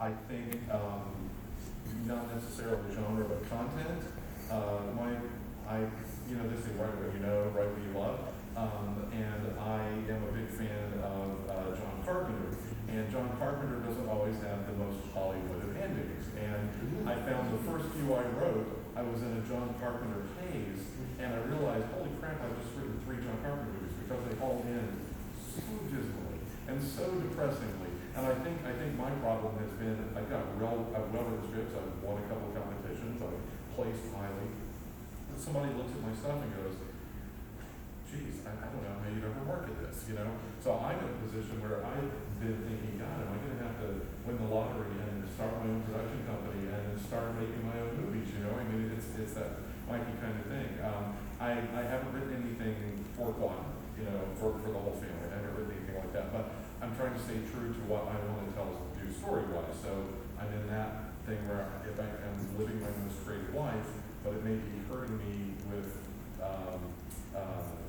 I think not necessarily genre, but content. They say write what you know, write what you love. And I am a big fan of John Carpenter. And John Carpenter doesn't always have the most Hollywood of endings. And I found the first few I wrote, I was in a John Carpenter haze, and I realized, holy crap, I've just written 3 John Carpenter movies because they all end so dismally and so depressingly. And I think my problem has been I've well-written scripts, I've won a couple competitions, I've placed highly. And somebody looks at my stuff and goes, geez, I don't know how you'd ever market this, So I'm in a position where I've been thinking, God, am I going to have to win the lottery and start my own production company and start making my own movies, I mean, it's that Mikey kind of thing. I haven't written anything for quantum, for the whole family. I haven't written anything like that, but I'm trying to stay true to what I want to tell story-wise. So I'm in that thing where if I am living my most creative life, but it may be hurting me with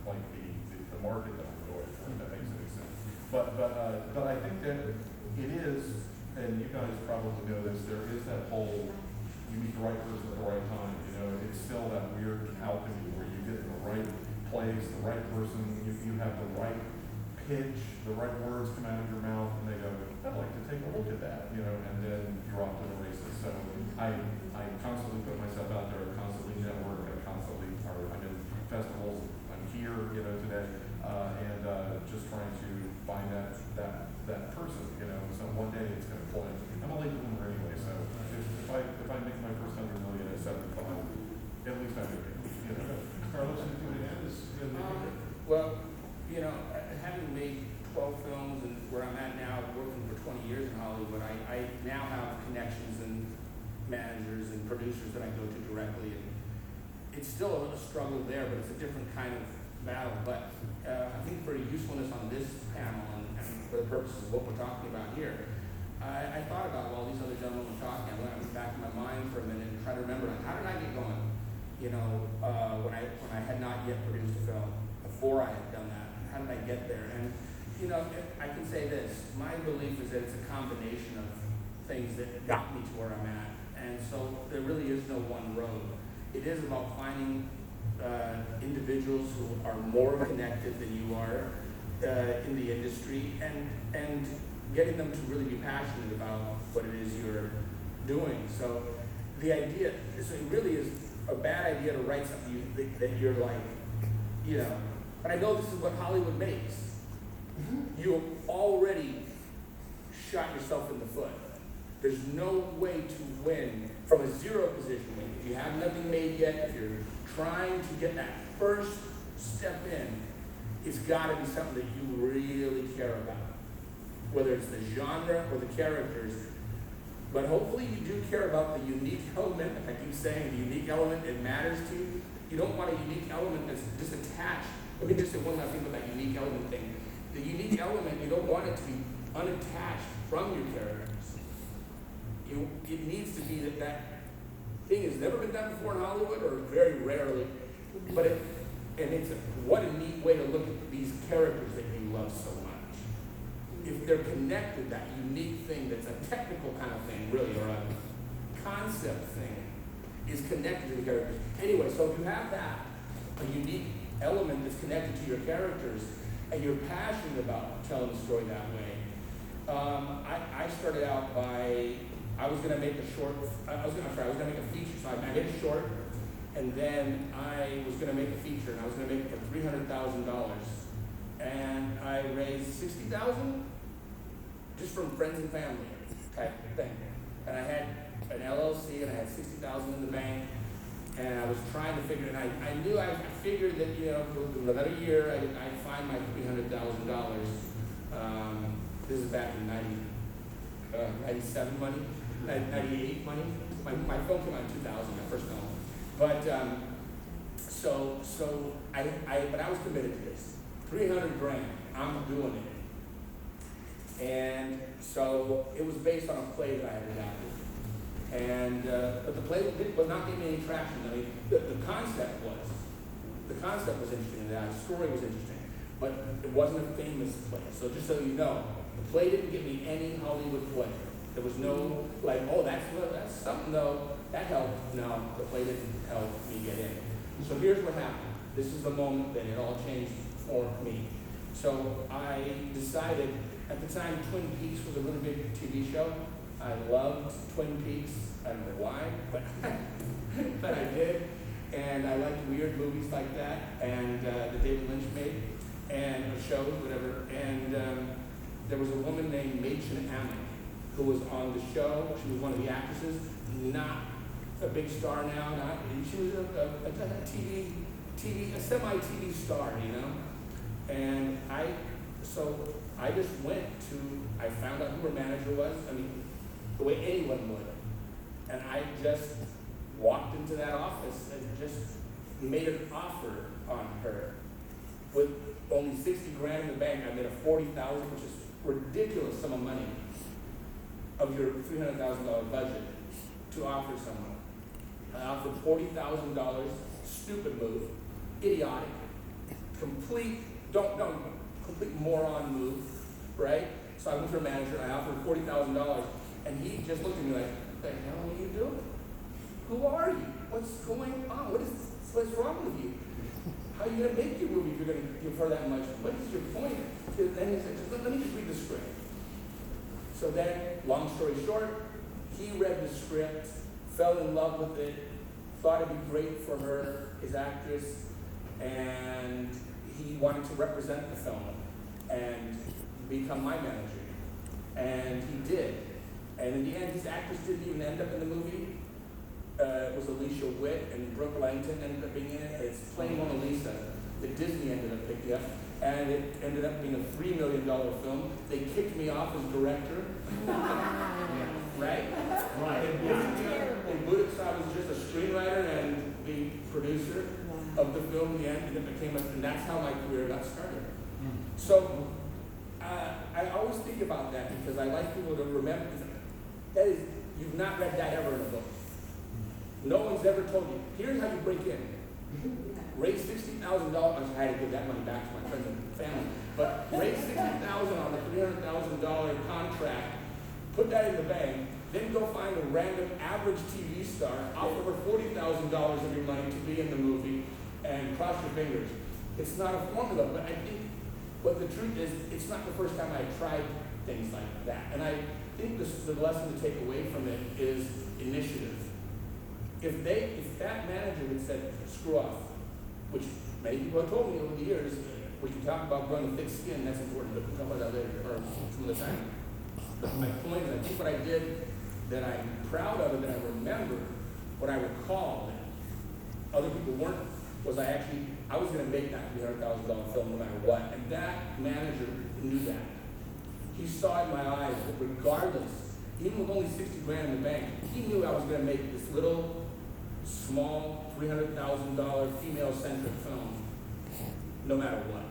like the market that I'm going for, if that makes any sense. But I think that it is, and you guys probably know this, there is that whole, you meet the right person at the right time, it's still that weird alchemy where you get in the right place, the right person, you have the right pitch, the right words come out of your mouth, and they go, I'd like to take a look at that, and then you're off to the races. So I constantly put myself out there, I constantly network, I'm in festivals, I'm here, today, and just trying to find that person, so one day it's going to pull in. I'm a late bloomer anyway, so if I make my first $100 million at 75, at least I'm doing it. Carlos, anything to add? Well, having made 12 films and where I'm at now, working for 20 years in Hollywood, I now have connections and managers and producers that I go to directly. And it's still a struggle there, but it's a different kind of battle. But I think for usefulness on this panel and for the purposes of what we're talking about here, I thought about all these other gentlemen were talking. I went back in my mind for a minute and tried to remember, how did I get going? When I had not yet produced a film, before I had done that, how did I get there? And I can say this, my belief is that it's a combination of things that got me to where I'm at. And so there really is no one road. It is about finding individuals who are more connected than you are in the industry and getting them to really be passionate about what it is you're doing. So the idea, so it really is a bad idea to write something that you're like, but I know this is what Hollywood makes. You already shot yourself in the foot. There's no way to win from a zero position. If you have nothing made yet, if you're trying to get that first step in, it's got to be something that you really care about. Whether it's the genre or the characters. But hopefully you do care about the unique element. I keep saying the unique element, it matters to you. You don't want a unique element that's just attached. Let me just say one last thing about that unique element thing. The unique element, you don't want it to be unattached from your characters. It needs to be that thing has never been done before in Hollywood, or very rarely. But what a neat way to look at these characters that you love so much. If they're connected, that unique thing that's a technical kind of thing, really, or a concept thing, is connected to the characters. Anyway, so if you have that, a unique element that's connected to your characters, and you're passionate about telling the story that way. I started out by, I was going to make a feature. So I made a short, and then I was going to make a feature, and I was going to make it for $300,000. And I raised $60,000 just from friends and family type thing. And I had an LLC, and I had $60,000 in the bank. And I was trying to figure it out. I figured that, for another year, I'd find my $300,000. This is back in 97 money, 98 money. My film came out in 2000, my first film. But, but I was committed to this. $300,000, I'm doing it. And so it was based on a play that I had adapted. And but the play was not getting any traction. I mean, the concept was interesting. The story was interesting, but it wasn't a famous play. So just so you know, the play didn't give me any Hollywood play. There was no, like, oh, that's something though, that helped. No, the play didn't help me get in. So here's what happened. This is the moment that it all changed for me. So I decided, at the time, Twin Peaks was a really big TV show. I loved Twin Peaks. I don't know why, but, but I did. And I liked weird movies like that, and that David Lynch made, and shows, whatever. And there was a woman named Machen Amick who was on the show. She was one of the actresses, not a big star now, she was a semi-TV star, you know? And I just went to, I found out who her manager was, I mean, the way anyone would. And I just walked into that office and just made an offer on her. With only 60 grand in the bank, I made a 40,000, which is ridiculous sum of money, of your $300,000 budget to offer someone. I offered $40,000, stupid move, idiotic, complete moron move, right? So I went to a manager and I offered $40,000, and he just looked at me like, what the hell are you doing? Who are you? What's going on? What's wrong with you? How are you going to make your movie if you're going to give her that much? What is your point? And he said, let me just read the script. So then, long story short, he read the script, fell in love with it, thought it'd be great for her, his actress, and he wanted to represent the film and become my manager. And he did. And in the end, his actress didn't even end up in the movie. It was Alicia Witt, and Brooke Langton ended up being in it. It's playing Mona Lisa that Disney ended up picking up, and it ended up being a $3 million film. They kicked me off as director. Right? They booted, so I was just a screenwriter and the producer of the film in the end, and it became and that's how my career got started. So I always think about that because I like people to remember that is, you've not read that ever in a book. No one's ever told you, here's how you break in. Raise $60,000. I had to give that money back to my friends and family. But raise $60,000 on a $300,000 contract, put that in the bank, then go find a random average TV star, offer her $40,000 of your money to be in the movie, and cross your fingers. It's not a formula, but I think what the truth is, it's not the first time I tried things like that. And I think the lesson to take away from it is initiative. If that manager had said, screw off, which many people have told me over the years, we can talk about growing a thick skin, that's important, but we'll talk about that later, or some other time. But my point is, I think what I did that I'm proud of and that I remember, what I recall that other people weren't, was I was going to make that $300,000 film no matter what, and that manager knew that. He saw in my eyes that regardless, even with only 60 grand in the bank, he knew I was going to make this little, small, $300,000 female-centric film, no matter what.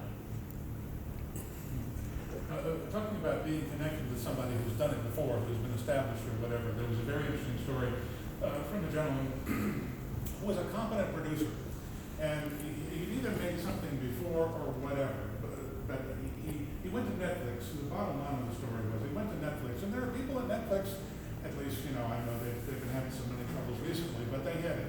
Talking about being connected with somebody who's done it before, who's been established or whatever, there was a very interesting story from a gentleman who was a competent producer. And he'd either made something before or whatever, but he went to Netflix. The bottom line of the story was he went to Netflix, and there are people at Netflix, at least, I know they've been having so many troubles recently, but they had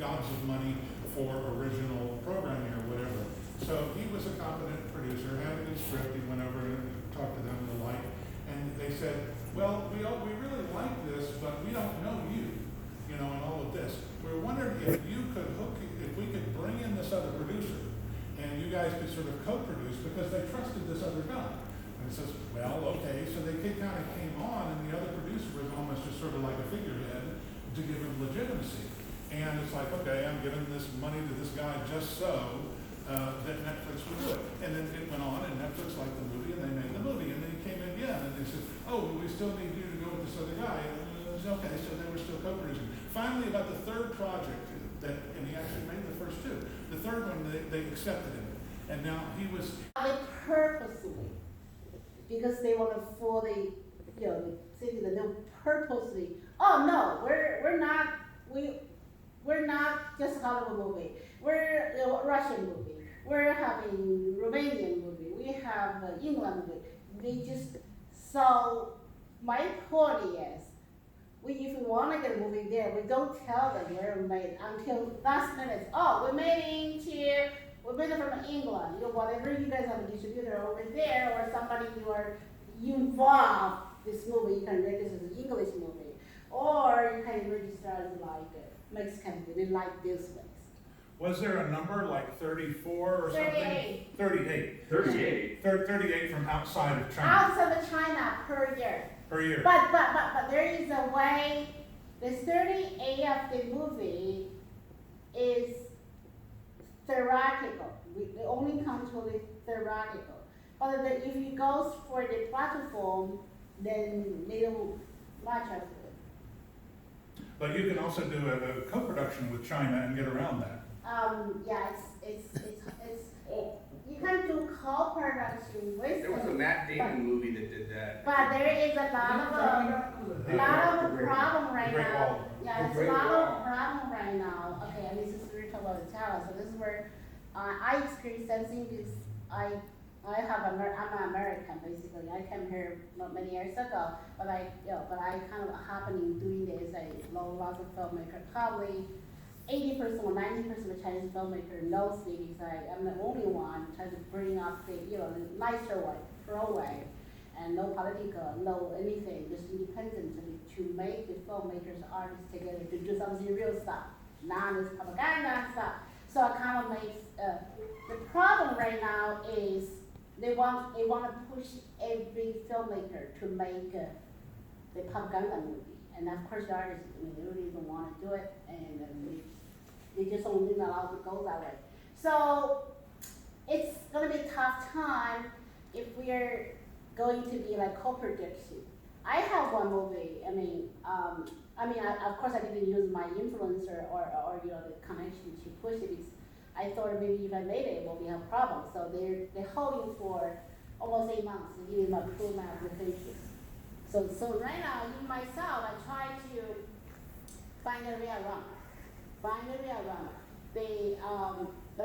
gobs of money for original programming or whatever. So he was a competent producer, had a good script. He went over and talked to them and the like, and they said, well, we really like this, but we don't know you, and all of this. We're wondering if we could bring in this other producer, and you guys could sort of co-produce because they trusted this other guy. And he says, well, okay. So they kind of came on, and the other producer was almost just sort of like a figurehead to give him legitimacy. And it's like, okay, I'm giving this money to this guy just so that Netflix would do it. And then it went on, and Netflix liked the movie, and they made the movie. And then he came in again, and they said, oh, we still need you to go with this other guy. And it was okay, so they were still co-producing. Finally, about the third project, and he actually made the first two. The third one, they accepted him. And now he was... Purposely, because they want to fully, the city, the purposely, oh no, we're not just Hollywood movie. We're a Russian movie. We're having Romanian movie. We have England movie. They just so my point is, if we want to get a movie there, we don't tell them where we made until last minute. Oh, we made it from England. Whatever you guys have a distributor over there, or somebody you involve this movie, you can register as an English movie, or you can register as like a Mexican movie, like this way. Was there a number like 34 or something? 38. 38. 38. 38 from outside of China Outside of China per year. per year. But there is a way, the 38 of the movie is theoretical. They only come to the theoretical. But if you go for the platform, then they don't match up to it. But you can also do a co-production with China and get around that. Yeah, it's you can do co-production with There was a them, Matt Damon movie that did that. but there is a lot of problem right The Great now. Wall. Yeah, The it's a Great lot Wall. of problem right now. Okay, and this is spiritual about the talent. So this is where I experienced something because I'm an American basically. I came here not many years ago, but I kind of happening doing this. I know lots of filmmakers, probably 80% or 90% of Chinese filmmaker knows me because I'm the only one trying to bring up the nicer way, pro way, and no political, no anything, just independently to make the filmmakers, artists together to do something real stuff, not this propaganda stuff. So I kind of make the problem right now is they want to push every filmmaker to make the propaganda movie, and of course the artists, they really don't want to do it, and they just don't think allowed to go that way. So it's gonna be a tough time if we're going to be like co-production. I have one movie. Of course I didn't use my influencer or the connection to push it because I thought maybe if I made it, it will be a problem. So they're holding for almost 8 months to give me my full application. So right now, in myself, I try to find a real runner. I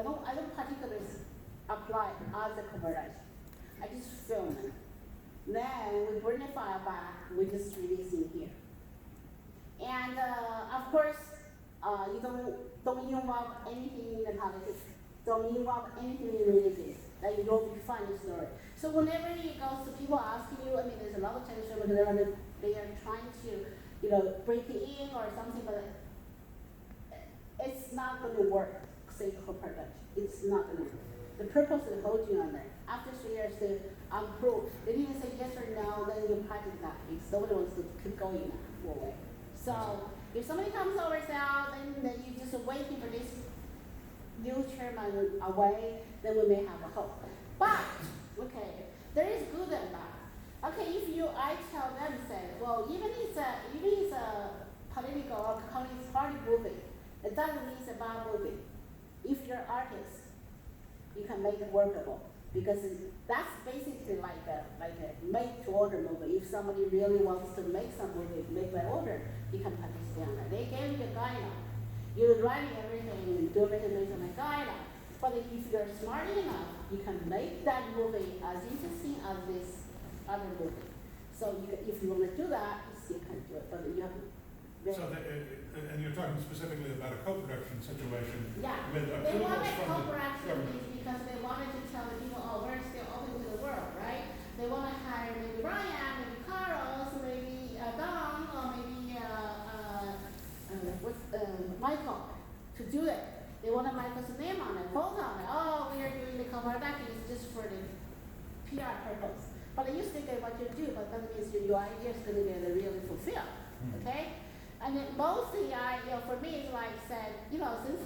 don't particularly apply as a coverage. I just film it. Then we bring the file back, we just release it here. And of course, you don't involve anything in the politics. Don't involve anything in religion. That you don't define the story. So whenever you go, so people ask you, there's a lot of Chinese films they are trying to, break it in or something, but it's not going to work. Say co-production, it's not going to work. The purpose is holding on there. After 3 years, they approve. They didn't say yes or no, then you practice that because nobody wants to keep going that way. So if somebody comes over now, then you just waiting for this new chairman away, then we may have a hope. But okay, there is good and bad. Okay, I tell them, say, well, even it's a political or communist party movie, it doesn't mean it's a bad movie. If you're an artist, you can make it workable because that's basically like a made-to-order movie. If somebody really wants to make some movie, make by order, you can participate on that. They gave you a guideline. You're writing everything and do everything based on a guideline. But if you're smart enough, you can make that movie as interesting as this other movie. So if you want to do that, you can do it. But you have to. And you're talking specifically about a co-production situation Yeah, with they approvals wanted from the co-production government. because they wanted to tell the people, oh, we're still open to the world, right? They want to hire maybe Ryan, maybe Carlos, maybe Don, or maybe Michael to do it. They want Michael's name on it, both on it. Oh, we are doing the co-production. It's just for the PR purpose. But you still get what you do, but that means your idea is going to get really fulfilled, okay? And then mostly, for me, it's like said, since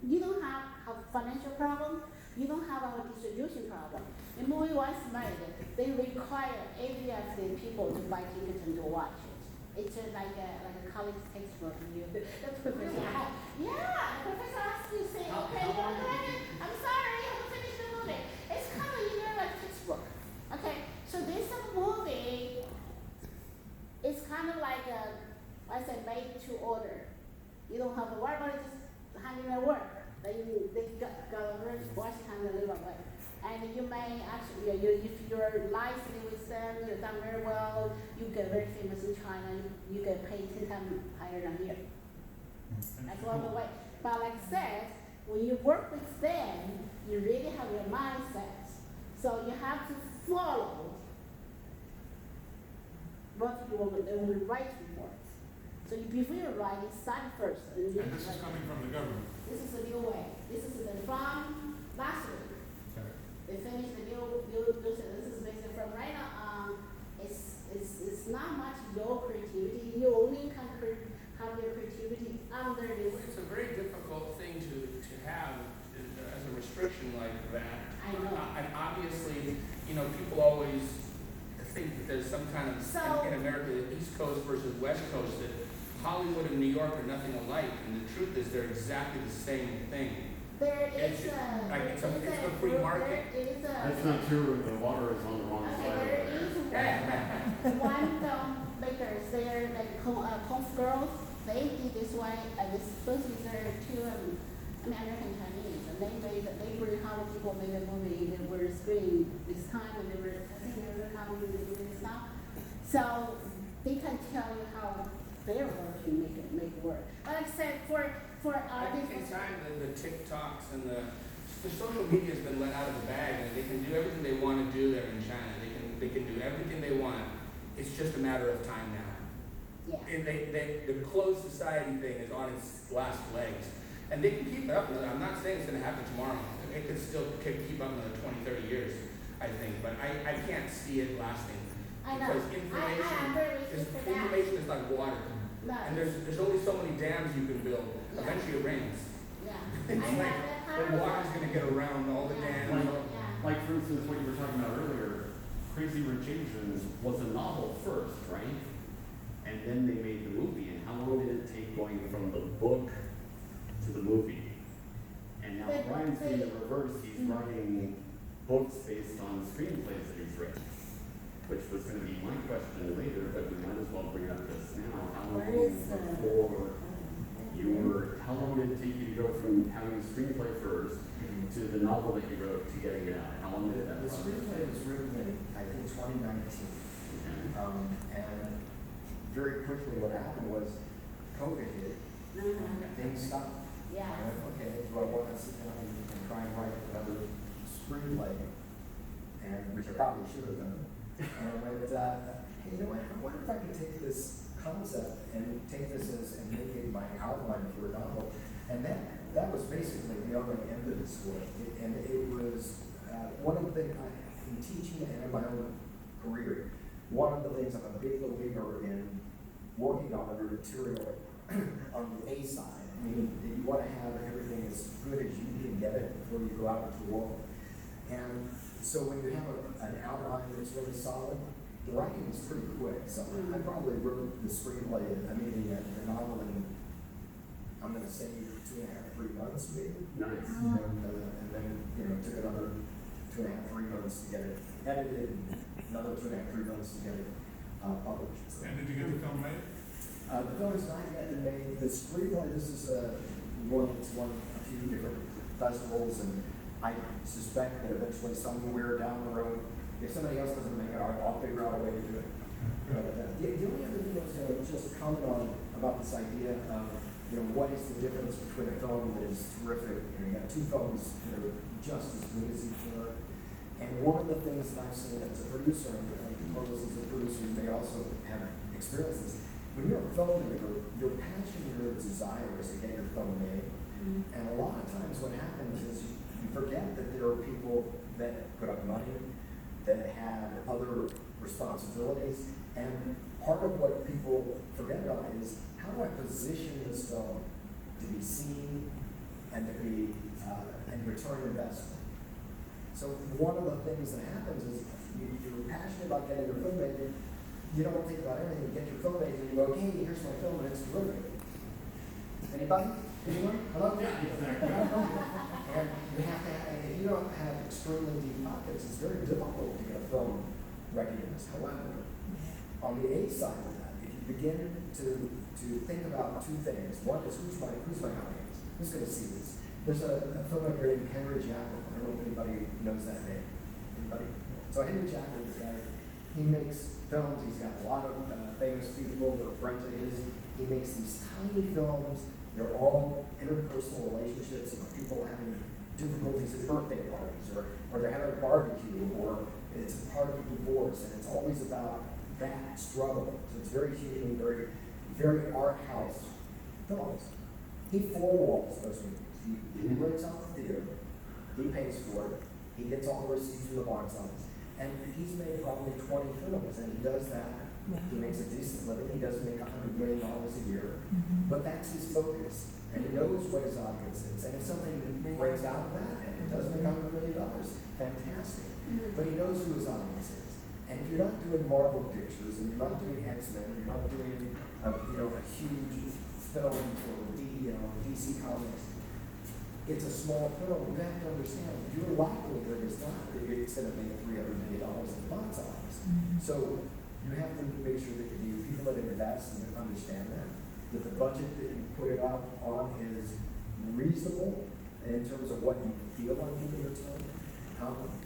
you don't have a financial problem, you don't have a distribution problem. The movie was made, they require every of the people to buy tickets and to watch it. It's just like a college textbook. The professor, the professor asks you, say, okay, I'm sorry, I haven't finished the movie. It's kind of like textbook. Okay, so this movie. It's kind of like I said, made to order. You don't have to worry about it, just hand in their work. They got over it, wash hand and live away. And you may actually, if you're licensed with them, you've done very well, you get very famous in China, you get paid 10 times higher than here. That's one of the way. But like I said, when you work with them, you really have your mindset. So you have to follow what you want, they will write reports. So before you write, you start first. And this is coming from the government. This is a new way. This is from last week. Okay. They finished the new this is basically from right now on. It's not much your creativity. You only can have your creativity under this. It's a very difficult thing to have as a restriction like that. I know. And obviously, people always think that there's some kind of, in America, the East Coast versus West Coast, that Hollywood and New York are nothing alike. And the truth is they're exactly the same thing. There It's is a free market. That's not true, the water is on the wrong side Okay, of it. there is one filmmakers, they're like Home Girls, they did this way, and this supposed to be there two American Chinese, and they bring how many people made a movie, they were screening this time, and I think they were how many they do this now. So they can tell you how their work can make it work. But like I said, for I think in time the TikToks and the social media has been let out of the bag, and they can do everything they want to do there in China. They can do everything they want. It's just a matter of time now. yeah. And the closed society thing is on its last legs. And they can keep it up. I'm not saying it's going to happen tomorrow. It could still keep up another 20, 30 years, I think. But I can't see it lasting. I know. Because I agree with you for that. information is like water. No. And there's only so many dams you can build. Yeah. Eventually it rains. Yeah. It's I know, like that's the how- water's going to get around all the Yeah. dams. Like for instance, what you were talking about earlier, Crazy Rich Asians was a novel first, right? And then they made the movie, and how long did it take going from the book to the movie? And now But Brian's doing the they- reverse, he's writing books based on screenplays that he's written. Which was gonna be my question later, but we might as well bring up this now. How long Where is, before how long did it take you to go from having a screenplay first to the novel that you wrote to getting it out? How long did that The process? screenplay was written in, I think, 2019. Okay. And very quickly what happened was COVID hit, things stopped. Yeah. I went, okay, do I want to sit down and try and write another screenplay? And which I probably should have done. And I went, hey, you know what, I wonder if I could take this concept and take this and make it my outline for a novel. And that was basically the other end of the story. And it was one of the things in teaching and in my own career, one of the things I'm a big believer in working on the material on the A side. I mean, you want to have everything as good as you can get it before you go out into the world. And so when you have an outline that's really solid, the writing is pretty quick. So I probably wrote the screenplay, the novel in, I'm going to say 2.5, 3 months maybe. Nice. And then, took another 2.5, 3 months to get it edited, another 2.5, 3 months to get it published. So, And did you get the film made? the film is not yet made. The screenplay, this is one that's won a few different festivals, and I suspect that eventually somewhere down the road, if somebody else doesn't make it, I'll figure out a way to do it. But the only other thing I was going to just comment on about this idea of, what is the difference between a film that is terrific, and you got two films that are just as good as each other. And one of the things that I've seen as a producer, and Carlos as a producer, you may also have experienced this, when you're a filmmaker, your passion, your desire is to get your film made. And a lot of times what happens is you forget that there are people that put up money, that have other responsibilities, and part of what people forget about is how do I position this film to be seen and to be and return investment. So one of the things that happens is you're passionate about getting your film made. You don't think about everything. You get your film made and you go, hey, here's my film and it's terrific. Anybody? Anyone? Hello? Yeah, exactly. And you have to have, if you don't have extremely deep pockets, it's very difficult to get a film recognized. However, on the A side of that, if you begin to think about two things, one is who's my audience? Who's going to see this? There's a filmmaker named Henry Jackal. I don't know if anybody knows that name. Anybody? So Henry Jackal is a guy, He makes films, he's got a lot of famous people that are friends of his. He makes these tiny films, they're all interpersonal relationships, people having difficulties at birthday parties, or they're having a barbecue, or it's a part of a divorce, and it's always about that struggle. So it's very human, very, very art house films. He four walls those movies. He breaks out the theater, he pays for it, he gets all the receipts from the box office, and he's made probably 20 films, and he does that. He makes a decent living. He doesn't make $100 million a year, but that's his focus, and he knows what his audience is. And if something breaks out of that and it does make $100 million, fantastic. But he knows who his audience is. And if you're not doing Marvel pictures, and you're not doing X-Men, and you're not doing a huge film for DC Comics, it's a small film. You have to understand your likelihood is not that it's going to make $300 million at the box office. So you have to make sure that the people that invest and understand that the budget that you put it out on is reasonable in terms of what you feel on giving your time.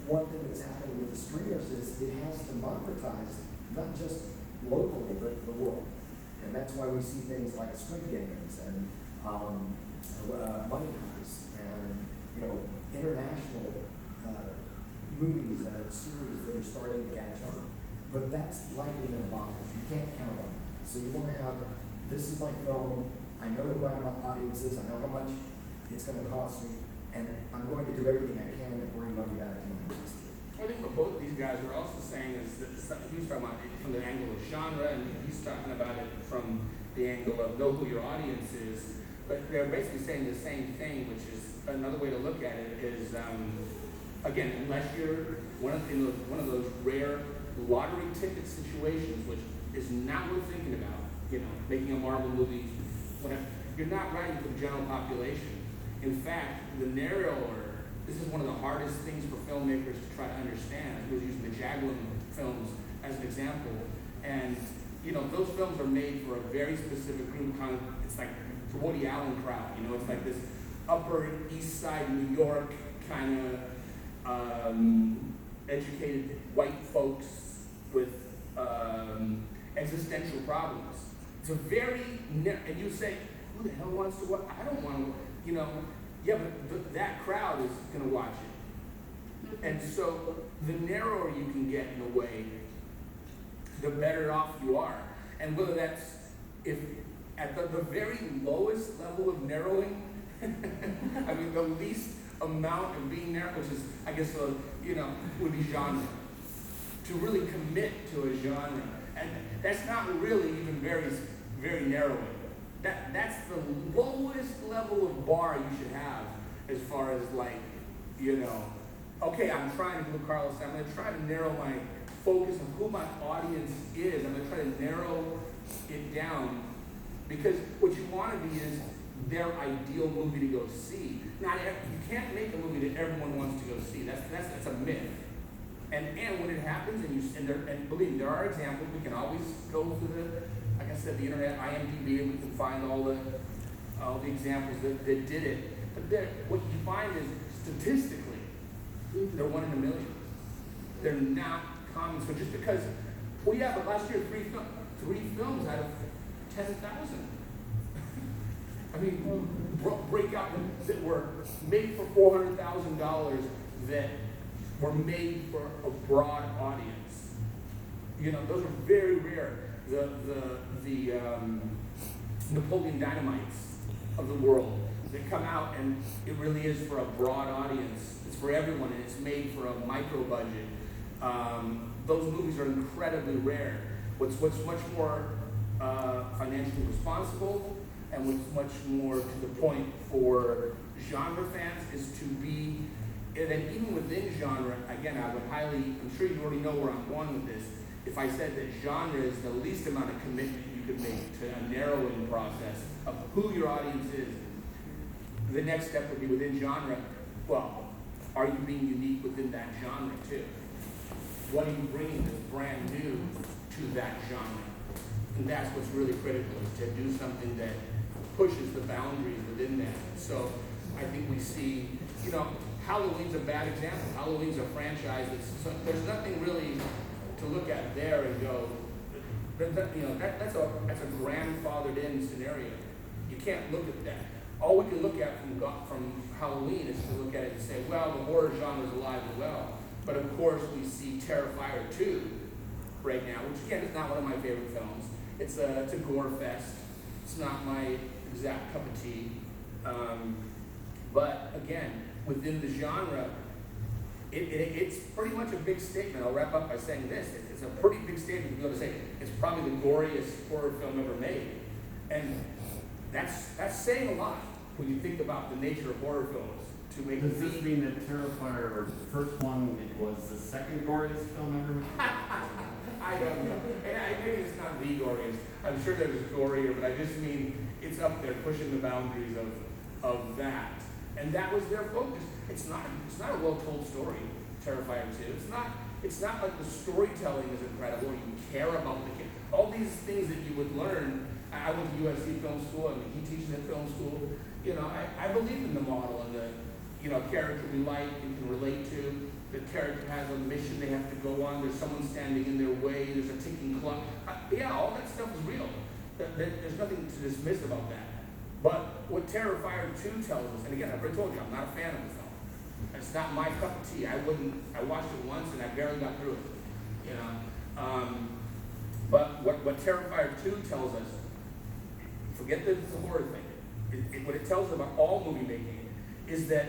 One thing that's happening with the streamers is it has to democratize not just locally but the world, and that's why we see things like Squid Games and Money Heist and international movies and series that are starting to catch on. But that's lightning in a bottle. You can't count on that. So you want to have, this is my film, I know who my audience is, I know how much it's going to cost me, and I'm going to do everything I can to bring money back to my business. I think what both these guys are also saying is that he's talking about it from the angle of genre, and he's talking about it from the angle of know who your audience is. But they're basically saying the same thing, which is another way to look at it is, again, unless you're one of those rare lottery ticket situations, which is not worth thinking about, making a Marvel movie, whatever. You're not writing for the general population. In fact, the narrator, this is one of the hardest things for filmmakers to try to understand. I was using the Jaguar films as an example, and those films are made for a very specific group. It's like the Woody Allen crowd. It's like this Upper East Side New York kind of educated white folks with existential problems. It's a very, and you say, who the hell wants to watch? I don't want to, yeah, but that crowd is going to watch it. And so the narrower you can get in a way, the better off you are. And whether that's, if at the very lowest level of narrowing, I mean, the least amount of being narrow, which is, I guess, would be genre. To really commit to a genre. And that's not really even very, very narrowing. That's the lowest level of bar you should have as far as okay, I'm trying to do Carlos, I'm going to try to narrow my focus on who my audience is. I'm going to try to narrow it down, because what you want to be is their ideal movie to go see. You can't make a movie that everyone wants to go see. That's a myth. And when it happens, and believe me, there are examples. We can always go to like I said, the internet, IMDb, and we can find all the examples that did it. But what you find is statistically, they're 1 in a million. They're not common. So just because, but last year 3 films out of 10,000. I mean, breakout that were made for $400,000 that were made for a broad audience. Those are very rare. The Napoleon Dynamites of the world that come out, and it really is for a broad audience. It's for everyone, and it's made for a micro budget. Those movies are incredibly rare. What's much more financially responsible, and what's much more to the point for genre fans is to be, and then even within genre, again, I'm sure you already know where I'm going with this. If I said that genre is the least amount of commitment you could make to a narrowing process of who your audience is, the next step would be within genre. Well, are you being unique within that genre too? What are you bringing that's brand new to that genre? And that's what's really critical, is to do something that pushes the boundaries within that. So I think we see, Halloween's a bad example. Halloween's a franchise there's nothing really to look at there and go, that's a grandfathered in scenario. You can't look at that. All we can look at from Halloween is to look at it and say, well, the horror genre is alive and well. But of course, we see Terrifier 2 right now, which again is not one of my favorite films. It's a gore fest. It's not my exact cup of tea. But again, within the genre, it's pretty much a big statement. I'll wrap up by saying this. It's a pretty big statement to be able to say it's probably the goriest horror film ever made. And that's saying a lot when you think about the nature of horror films. To make Does this mean that Terrifier, the first one, it was the second goriest film ever made? I don't know. And maybe it's not the goriest. I'm sure there's gorier, but I just mean it's up there pushing the boundaries of that. And that was their focus. It's not a well-told story, Terrifier 2. It's not like the storytelling is incredible. You care about the kid. All these things that you would learn. I went to USC Film School. I mean, he teaches at film school. I believe in the model and the character we like and can relate to. The character has a mission they have to go on. There's someone standing in their way. There's a ticking clock. Yeah, all that stuff is real. There's nothing to dismiss about that. But what Terrifier 2 tells us, and again, I've already told you, I'm not a fan of the film. It's not my cup of tea. I watched it once and I barely got through it. But what Terrifier 2 tells us, forget the horror thing. What it tells us about all movie making is that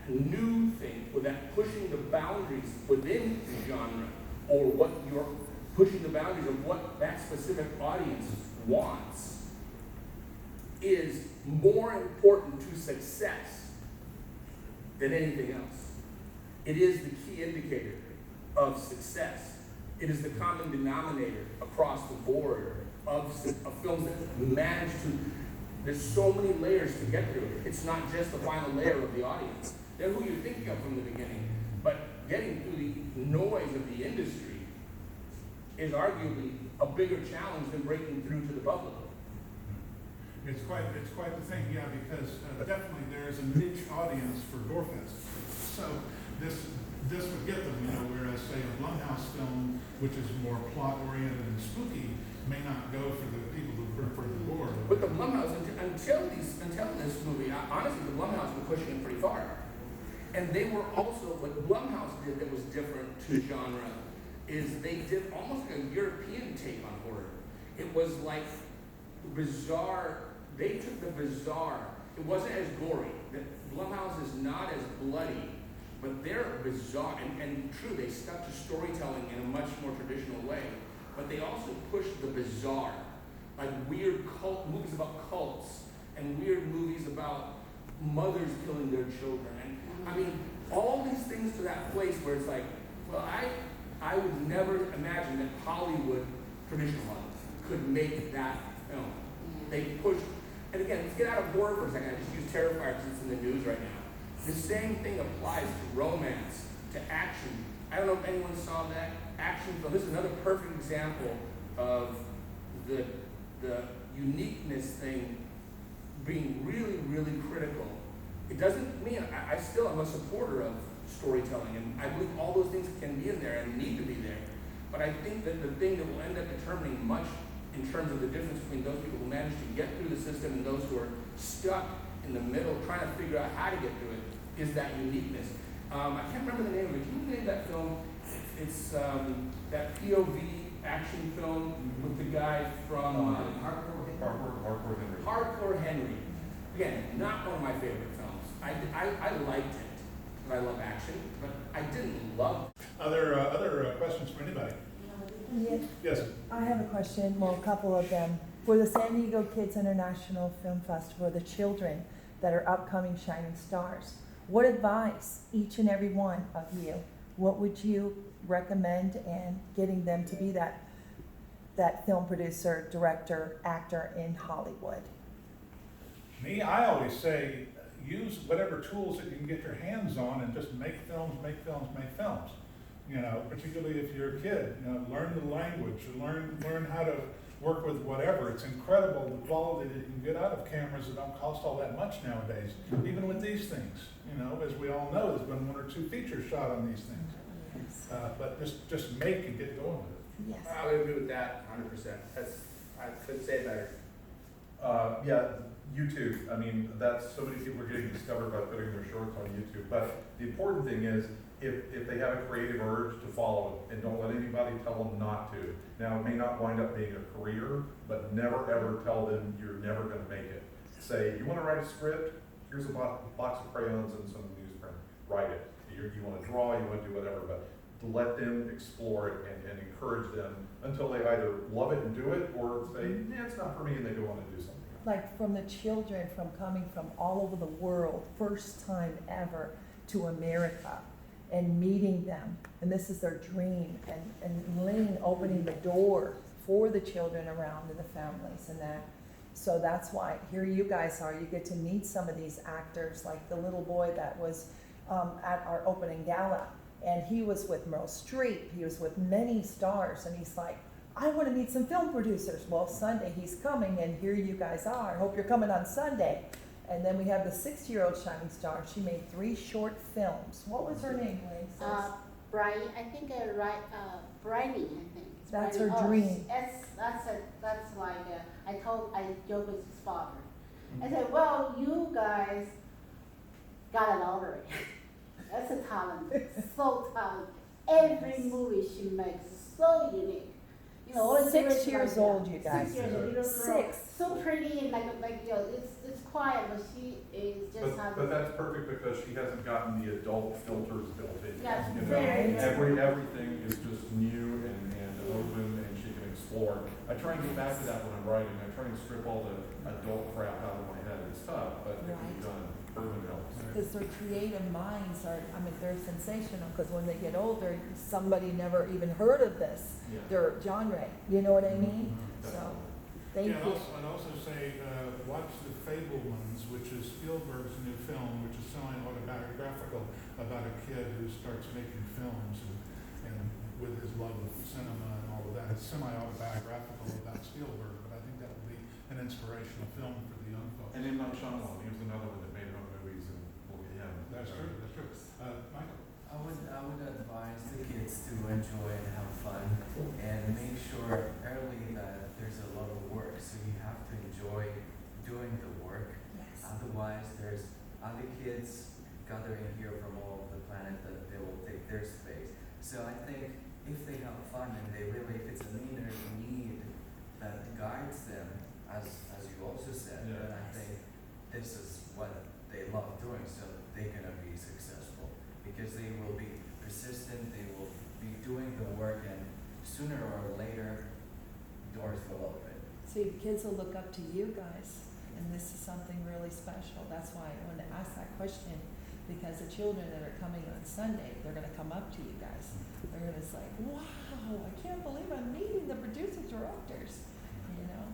new thing, or that pushing the boundaries within the genre, or what you're pushing the boundaries of what that specific audience wants, is more important to success than anything else. It is the key indicator of success. It is the common denominator across the board of films that manage to. There's so many layers to get through. It's not just the final layer of the audience. They're who you're thinking of from the beginning. But getting through the noise of the industry is arguably a bigger challenge than breaking through to the public. It's quite the thing, yeah, because definitely there's a niche audience for Gorefest. So this would get them, whereas say a Blumhouse film, which is more plot oriented and spooky, may not go for the people who prefer the gore. But the Blumhouse, until this movie, honestly, the Blumhouse was pushing it pretty far. And they were also, what Blumhouse did that was different to genre is they did almost like a European take on horror. It was like bizarre. They took the bizarre. It wasn't as gory. Blumhouse is not as bloody, but they're bizarre. And true, they stuck to storytelling in a much more traditional way. But they also pushed the bizarre, like weird cult movies about cults and weird movies about mothers killing their children. And I mean, all these things to that place where it's like, well, I would never imagine that Hollywood, traditional Hollywood, could make that film. They pushed. And again, let's get out of horror for a second. I just use Terrifier because it's in the news right now. The same thing applies to romance, to action. I don't know if anyone saw that action film. This is another perfect example of the uniqueness thing being really, really critical. It doesn't mean, I still am a supporter of storytelling, and I believe all those things can be in there and need to be there. But I think that the thing that will end up determining much in terms of the difference between those people who manage to get through the system and those who are stuck in the middle trying to figure out how to get through it is that uniqueness. I can't remember the name of it. Can you name that film? It's that POV action film with the guy from Hardcore Henry. Again, not one of my favorite films. I liked it, but I love action, but I didn't love it. Other questions for anybody? Yeah, Yes. I have a question, well, a couple of them. For the San Diego Kids International Film Festival, the children that are upcoming shining stars, what advice, each and every one of you, what would you recommend in getting them to be that film producer, director, actor in Hollywood? Me, I always say, use whatever tools that you can get your hands on and just make films. Particularly if you're a kid, learn the language, learn how to work with whatever. It's incredible the quality that you can get out of cameras that don't cost all that much nowadays. Even with these things, as we all know, there's been one or two features shot on these things. But just make and get going with it. Yes. I would agree with that 100%. I couldn't say it better. Yeah, YouTube. I mean, that's so many people are getting discovered by putting their shorts on YouTube. But the important thing is, if they have a creative urge, to follow it, and don't let anybody tell them not to. Now, it may not wind up being a career, but never ever tell them you're never going to make it. Say, you want to write a script? Here's a box of crayons and some newsprint. Write it. You want to draw, you want to do whatever, but to let them explore it and encourage them until they either love it and do it, or say, nah, it's not for me, and they go on and do something else. Like from the children from coming from all over the world, first time ever to America and meeting them. And this is their dream. And Ling opening the door for the children around and the families and that. So that's why here you guys are. You get to meet some of these actors, like the little boy that was at our opening gala. And he was with Meryl Streep. He was with many stars. And he's like, I want to meet some film producers. Well, Sunday he's coming, and here you guys are. Hope you're coming on Sunday. And then we have the 60-year-old shining star. She made 3 short films. What was her name, Ling? Brian, I think, Bryony, I think. It's That's Bryony. her dream. That's like, I joked with his father. I said, well, you guys got it already. That's a talent, so talented. Every movie she makes is so unique. You know, all the 6 directors years like old, that. you guys. 6 years old, little girl. 6. So pretty and like you know, it's quiet, but she is just But that's perfect because she hasn't gotten the adult filters built in. Yes, You know, very. everything is just new and open, and she can explore. I try and get back to that when I'm writing. I try and strip all the adult crap out of my head. It's tough, but it can be done. Urban helps. Because their creative minds are, I mean, they're sensational, because when they get older, somebody never even heard of this, Yeah. their genre, you know what I mean? So, thank Yeah, you. I'd also say, watch The Fablemans, which is Spielberg's new film, which is semi-autobiographical about a kid who starts making films and with his love of cinema and all of that. It's semi-autobiographical about Spielberg, but I think that will be an inspirational film for the young folks. And M. Night Shyamalan, he was another one that made home movies, and we'll get him. That's true, that's true. Michael? I would advise the kids to enjoy and have fun and make sure early that there's a lot of work, so you have to enjoy doing the work. Yes. Otherwise, there's other kids gathering here from all over the planet that they will take their space. So I think if they have fun and they really, if it's an inner need that guides them, as you also said, Yeah. then I think this is what they love doing, so they're gonna be successful because they will be persistent, they will be doing the work, and sooner or later, doors will open. See, the kids will look up to you guys, and this is something really special. That's why I wanted to ask that question, because the children that are coming on Sunday, they're gonna come up to you guys. They're gonna say, wow, I can't believe I'm meeting the producer directors, you know?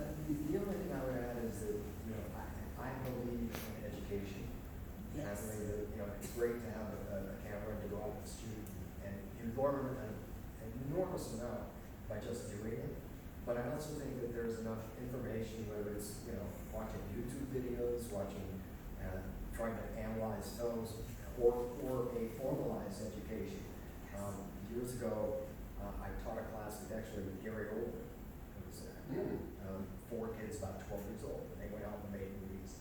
The only thing I would add is that, you know, I believe in education. And I Yes. believe that, you know, it's great to have a camera to go out and shoot and you learn an enormous amount by just doing it. But I also think that there's enough information, whether it's, you know, watching YouTube videos, trying to analyze films, or a formalized education. Years ago, I taught a class with Gary Oldman, who was 4 kids about 12 years old, and they went out and made movies.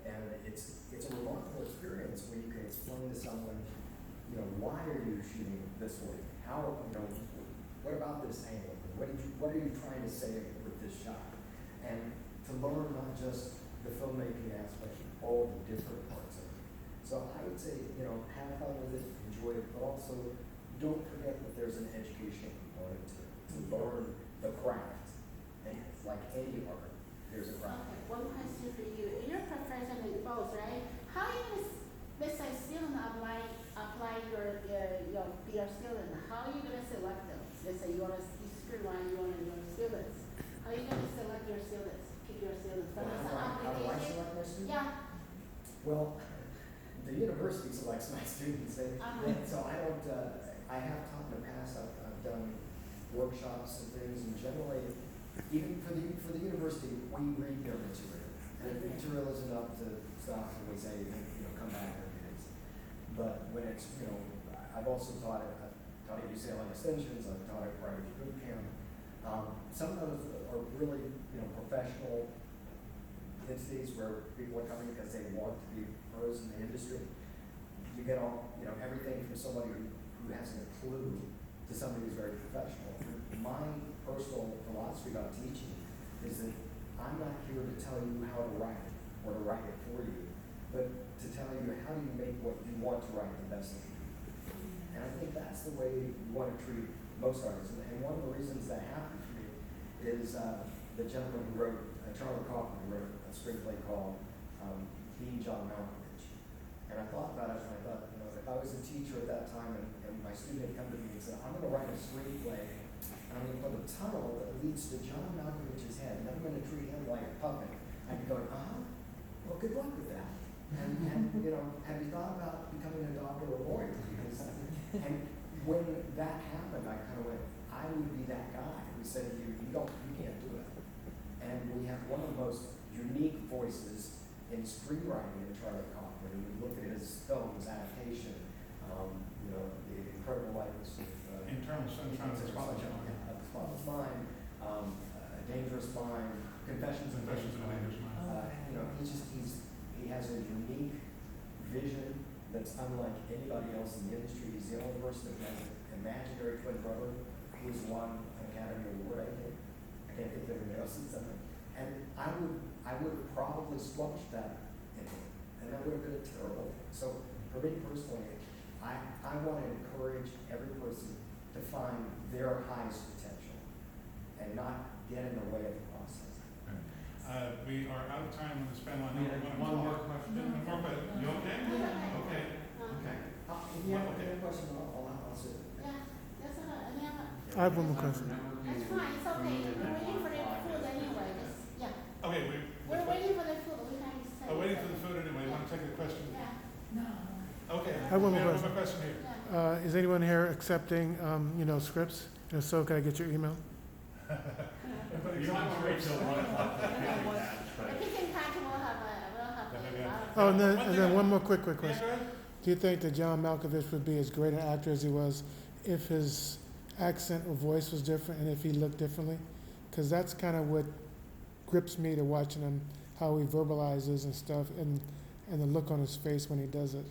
And it's a remarkable experience when you can explain to someone, you know, why are you shooting this way? How, you know, what about this angle? What are you trying to say with this shot? And to learn not just the filmmaking aspect, all the different parts of it. So I would say, you know, have fun with it, enjoy it, but also don't forget that there's an educational component to learn the craft. And like any art, there's a craft. Okay, one question for you. You're a professional in both, right? How you, besides student apply your be a student, how are you gonna select them? Let's say you screen one, you want your students. How are you gonna select your students? Pick your students. How do I select my students? Yeah. Well, the university selects my students, and so I don't. I have taught in the past. I've done workshops and things, and generally, even for the university, we read their material, and if the material is enough to stop, and we say, you know, come back every day. But when it's, you know, I've also taught at taught at UCLA Extensions, I've taught at Private Boot Camp. Some of those are really, professional entities where people are coming because they want to be pros in the industry. You get all, everything from somebody who hasn't a clue to somebody who's very professional. My personal philosophy about teaching is that I'm not here to tell you how to write it or to write it for you, but to tell you how do you make what you want to write the best of you. And I think that's the way you want to treat most artists. And one of the reasons that happened for me is the gentleman who wrote, Charlie Kaufman, who wrote a screenplay called Being John Malkovich. And I thought about it, and I thought, if I was a teacher at that time and my student had come to me and said, I'm going to write a screenplay, and I'm going to put a tunnel that leads to John Malkovich's head, and I'm going to treat him like a puppet, I'd be going, well, good luck with that. And have you thought about becoming a doctor or a lawyer? And when that happened, I kind of went, I would be that guy who said to you, you can't do it. And we have one of the most unique voices in screenwriting in Charlie Kaufman. And we look at his films, adaptation, the incredible likeness of Internal Sunshine of the Spotless Mind, A Dangerous Mind, Confessions of a Dangerous Mind. He has a unique vision that's unlike anybody else in the industry. He's the only person that has an imaginary twin brother who's won an Academy Award, I think. I can't think of anybody else that's done it. And I would have probably squelched that in him, and that would have been a terrible thing. So for me personally, I want to encourage every person to find their highest potential and not get in the way of the process. We are out of time on this panel. We have one more question. One more question. You okay? Okay. Okay. If you have any question, I'll sit. Yeah, that's all right. I have one more question. That's fine, it's okay. We're waiting for the food anyway. Okay, We're waiting for the food. We can say. waiting for the food anyway. You want to take a question? Yeah. Okay. I have one more One question. more question here. Yeah. Is anyone here accepting, scripts? If so, can I get your email? You don't have to wait till 1 o'clock to pick that. If you can catch, we'll have a Oh, and then one more quick Yeah, question. go ahead. Do you think that John Malkovich would be as great an actor as he was if his accent or voice was different and if he looked differently? Because that's kind of what grips me to watching him, how he verbalizes and stuff, and the look on his face when he does it.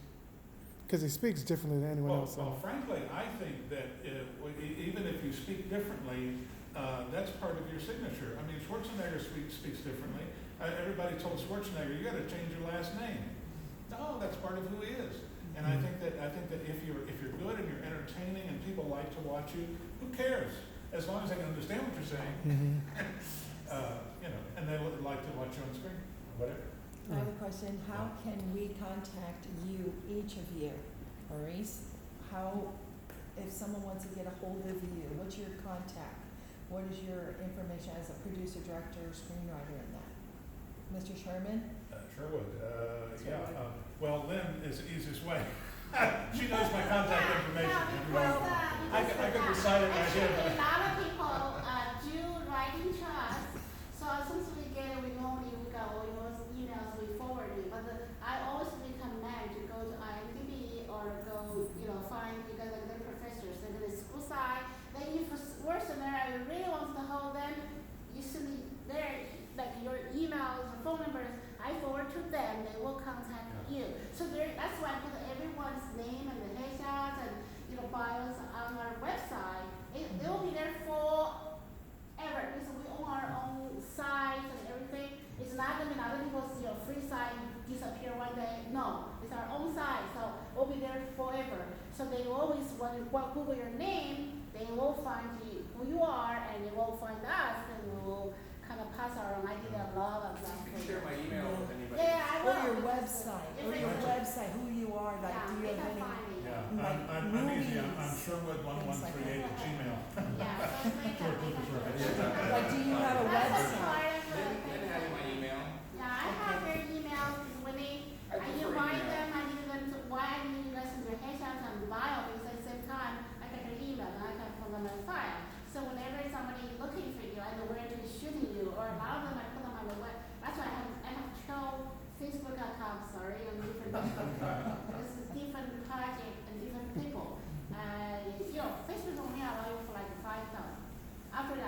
Because he speaks differently than anyone else. Well, frankly, I think that even if you speak differently, that's part of your signature. I mean, Schwarzenegger speaks differently. Everybody told Schwarzenegger, you got to change your last name. No, that's part of who he is. And I think that if you're good and you're entertaining and people like to watch you, who cares? As long as they can understand what you're saying, and they like to watch you on screen, whatever. I have a question. How can we contact you, each of you? Maurice, if someone wants to get a hold of you, what's your contact? What is your information as a producer, director, screenwriter in that? Mr. Sherman? Sure would. Well, Lynn is the easiest way. She knows my contact information. Well, I could recite it right here. Actually, a lot of people do writing to us. So as soon as we get it, we normally look at all your emails, we forward it. But I always recommend to go to IMDb or go, find because the professors and the school side. Then if it's worse scenario, you really want to hold them, you send their your emails or phone numbers. I forward to them. They will contact you. So that's why I put everyone's name and the headshots and bios on our website. It will be there forever because we own our own sites and everything. It's not going to be other people's free site disappear one day. No, it's our own site, so we'll be there forever. So they always, when you Google your name, they will find you who you are, and they will find us, and we will kind of pass around. I did a lot of that. You can share my email with anybody. Yeah, I will. Or your website, who you are, like, do you they have can find any? me. Yeah, Like I'm easy. I'm movies. Sherwood1138 at Gmail. Yeah, so they can. Like, do you have a That's website? part of the Lynn has my email. Yeah, I have their emails when I invite them, I need them to, why I need you guys in their headshots and bio, because at the same time, I get their email and I can put them in a file. So whenever somebody looking for you, I know where to be shooting you, or a lot of them I put them on the web. That's why I have 12 Facebook accounts, sorry, on different, this is different project and different people.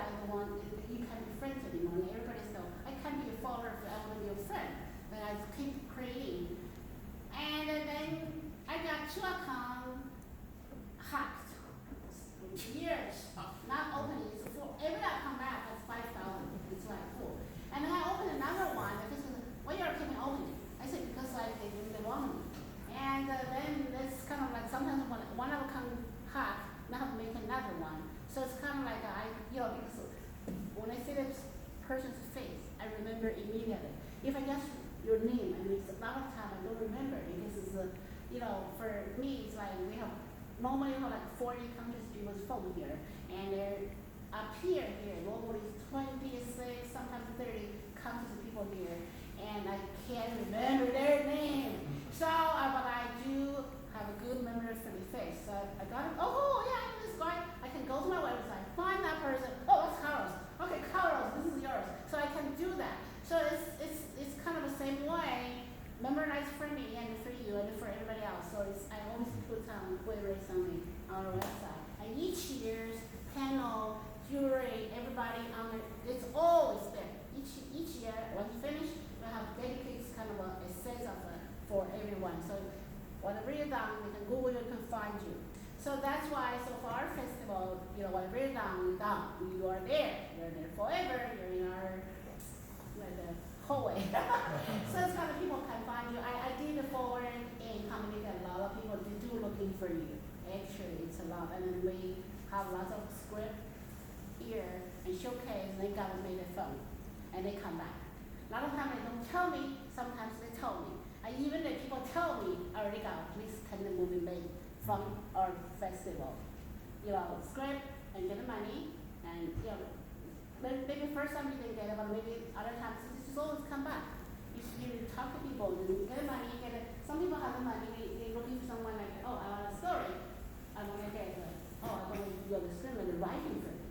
realize the one that you can't be friends anymore. And everybody's go, I can't be a follower if I want to be your friend. Then I keep creating. And then I got 2 accounts hacked. Years of not opening. It's full. Every time I come back, it's 5,000. It's like full. And then I opened another one. And this is, why you're keeping opening? I said, because like they want me. And then it's kind of like sometimes when one of them come hack, now I have to make another one. So it's kind of like because when I see this person's face, I remember immediately. If I guess your name, I mean, a lot of time I don't remember because it's for me it's like we have normally we have like 40 countries people's phone here, and they're up here normally 26, sometimes 30 countries of people here, and I can't remember their name. So, but I do have a good memory for the face. So I got it. Oh yeah, I know this guy. I can go to my website, find that person. Oh, that's Carlos. Okay, Carlos, this is yours. So I can do that. So it's kind of the same way, memorized for me and for you and for everybody else. So I always put something on our website. And each year's panel, jury, everybody on it, it's always there. Each year, when we finish, we have dedicated kind of a set of for everyone. So whatever you're done, you can Google, you can find you. So that's why, so for our festival, whatever you're done, you're done. You are there. You're there forever. You're in our hallway. So it's kind of people can find you. I did a foreign in Comedy, a lot of people do looking for you. Actually, it's a lot. And then we have lots of script here and showcase, and they got to make it fun. And they come back. A lot of times they don't tell me, sometimes they tell me. And even if people tell me, I already got at least 10 movie made from our festival. Script and get the money, and maybe first time you didn't get it, but maybe other times it just always come back. You talk to people, and you get the money, you get it. Some people have the money, they're looking for someone like, oh, I want a story. I want to get I want to do the script and the writing for it.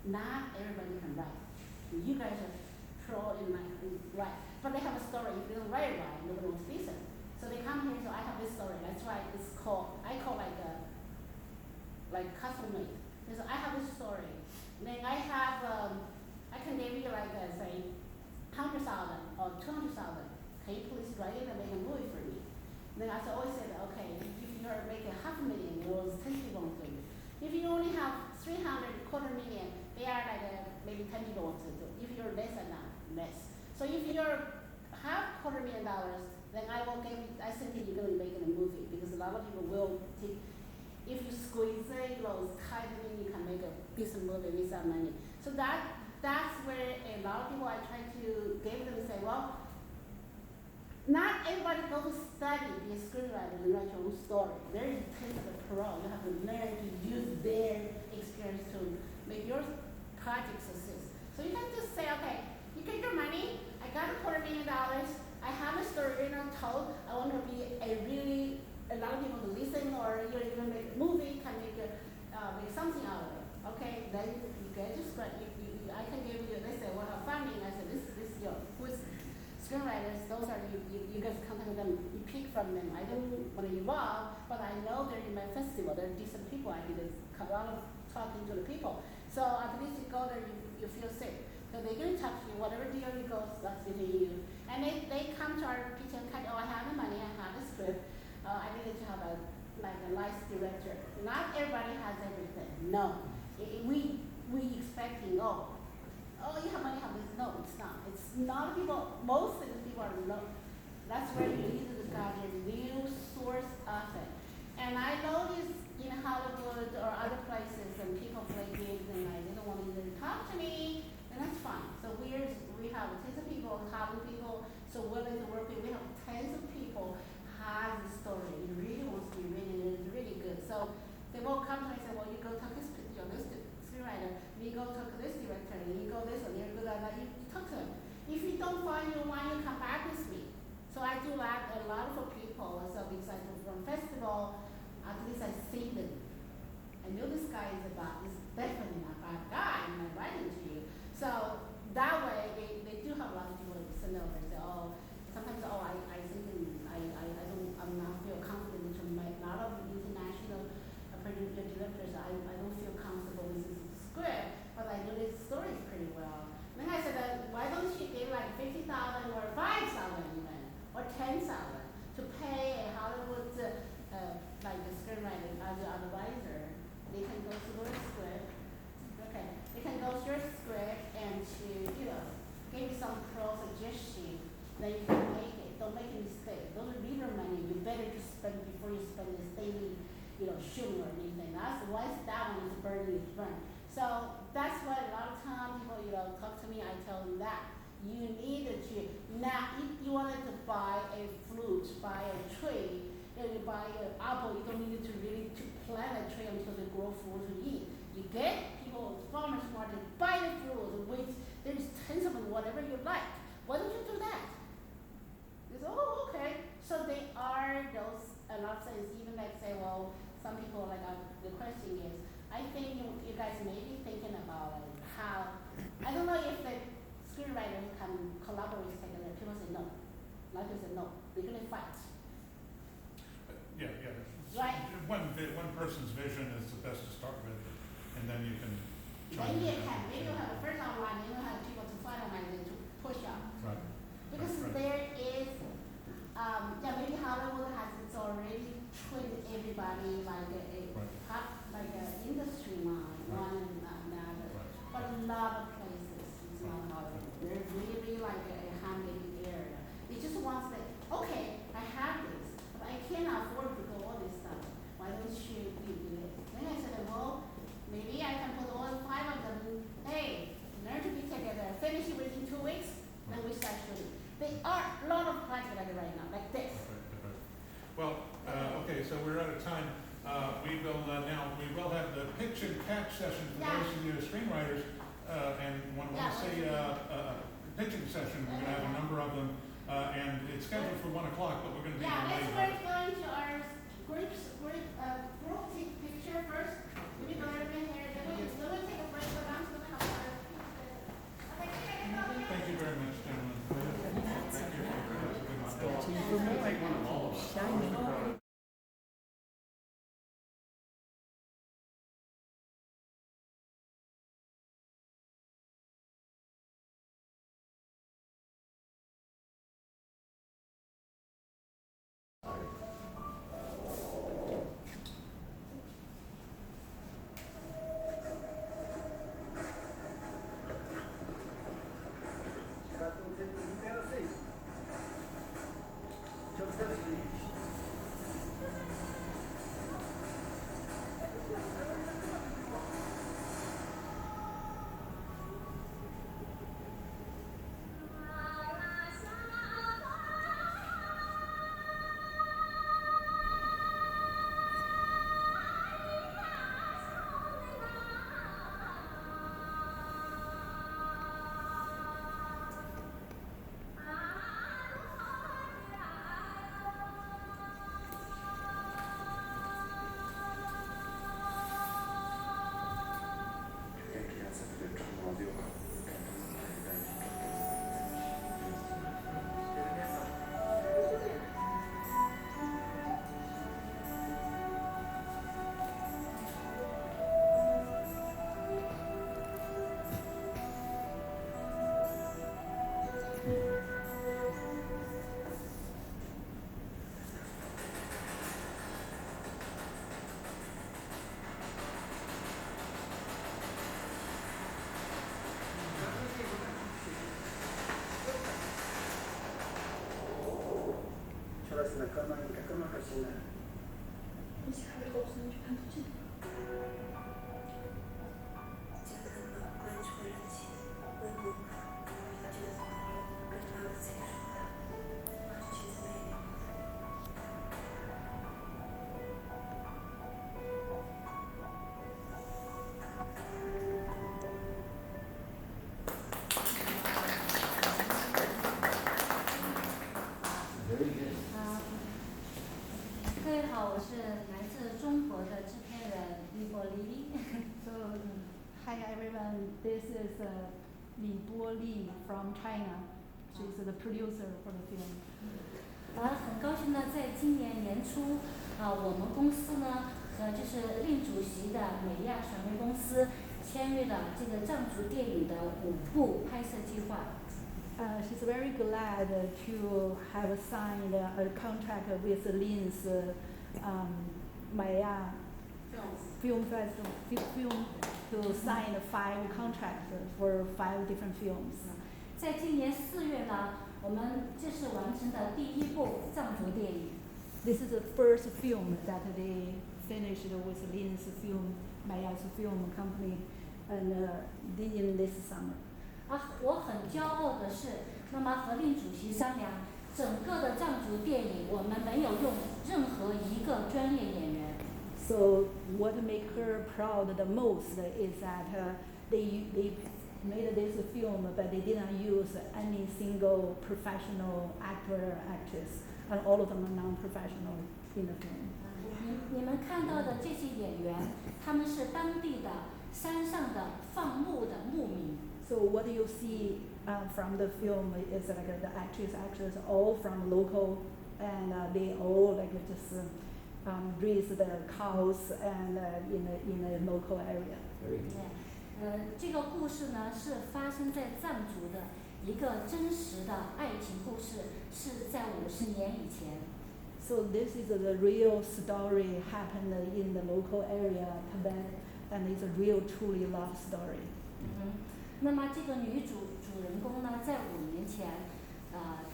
Not everybody can write. You guys are pro in write, but they have a story. If they don't write it right, nobody wants to listen. So they come here. So I have this story. That's why it's called. I call like custom made. So I have this story. Then I have. I can give you say 100,000 or 200,000. Can you please write it and make a movie for me? Then I always say that okay, if you're making $500,000, it was 10 people want to do it. If you only have 300, quarter million, they are maybe 10 people want to do it. If you're less than that, less. So if you're have $250,000, then I think you're going to make it a movie because a lot of people will take. If you squeeze it, tightly, you can make a decent movie with that money. So that's where a lot of people I try to give them and say, well, not everybody go to study, be a screenwriter, and write your own story. There is a taste of a pro. You have to learn to use their experience to make your project success. So you can just say, okay, you get your money, I got $250,000, I have a story told, I want to be a lot of people to listen or even make a movie, can make something out of it. Okay, then you get your script, I can give you, they say, well, have funding, I said, this is your, who's screenwriters, those are you guys contact them, you pick from them. I don't want to involve, but I know they're in my festival, they're decent people, I did a lot of talking to the people. So at least you go there, you feel safe. So they're going to talk to you, whatever deal you go, that's between you. And they come to our pitch and cut, I have the money, I have the script, I needed to have a nice director. Not everybody has everything, no. We expecting, you have money, have this. No, it's not. It's not people, most of the people are low. That's where you need to discover your new source of it. And I noticed in Hollywood or other places and people play games and they don't want to even talk to me, and that's fine. So we have tens of people, Hollywood people, so willing to work with. We have tens of people have the story. It really wants to be written and it's really good. So they will come to me and say, well, you go talk to this screenwriter, you go talk to this director, and you go this one, you're good at that, you talk to them. If you don't find your one, you come back with me. So I do that a lot for people. So because I go from festival, at least I see them. I know this guy is definitely not a bad guy, and I'm writing to you. So that way, they do have a lot of people that send over and say, sometimes, I think I'm not feel confident to make a lot of international directors. I don't feel comfortable with this script, but So that's why a lot of times people, talk to me, I tell them that. You need to, now if you wanted to buy a fruit, buy a tree, you buy an apple, you don't need to really to plant a tree until they grow fruit to eat. You get people, farmers market, buy the fruit, which there's tons of them, whatever you like. Why don't you do that? They say, oh, okay. So they are those, a lot of things, even like say, well, some people like, the question is, I think you guys may be thinking about like how, I don't know if the screenwriters can collaborate together. People say no. A lot of people say no. We're going to fight. Yeah. Right. One person's vision is the best to start with, and then you can. Maybe you have a first outline, then you have people to finalize it, to push up. Right. Because Right. there is, maybe Hollywood has it's already trained everybody like like an industry line, Right. one and another. Right. But a lot of places, it's not Hollywood. They're really like a handmade area. It just wants that, okay, I have this, but I cannot afford to do all this stuff. Why don't you do it? Then I said, well, maybe I can put all 5 of them, hey, learn to be together, finish it within 2 weeks, then we start shooting. There are a lot of projects like right now, like this. Okay. Well, okay, so we're out of time. We will have the pitch and catch session for those of you screenwriters, and when we say pitching session, we're going to have a number of them, and it's scheduled for 1 o'clock, but we're going to be Yeah, late. let's going to our group take picture first. Let me go over here. Then we'll take a break, but I'm going to have our okay, Thank you very much, gentlemen. Thank you. Stay tuned for more. Shining. Very good. 各位好，我是来自中国的制片人李柏丽。So, hi everyone, this is Li Bo-li from China. She's the producer for the film. 很高兴呢，在今年年初，我们公司呢就是令主席的美亚传媒公司签约了这个藏族电影的5部拍摄计划。She's very glad to have signed a contract with Ling's Maya Film Festival to sign 5 contracts for 5 different films. 在今年4月呢，我们这是完成的第1部藏族电影。This is the first film that they finished with Ling's Maya's film company. open in this summer. 我很骄傲的是，那么和令主席商量，整个的藏族电影我们没有用任何一个专业演员。So what make her proud the most is that they made this film, but they didn't use any single professional actor or actress, and all of them are non-professional in the film. 你们看到的这些演员，他们是当地的山上的放牧的牧民。So what you see from the film is like the actors all from local, and they all like just raise the cows and in a local area. 这个故事呢是发生在藏族的一个真实的爱情故事，是在50年以前。So this is the real story happened in the local area, Tibet, and it's a real, truly love story. 那么这个主人公呢，在5年前，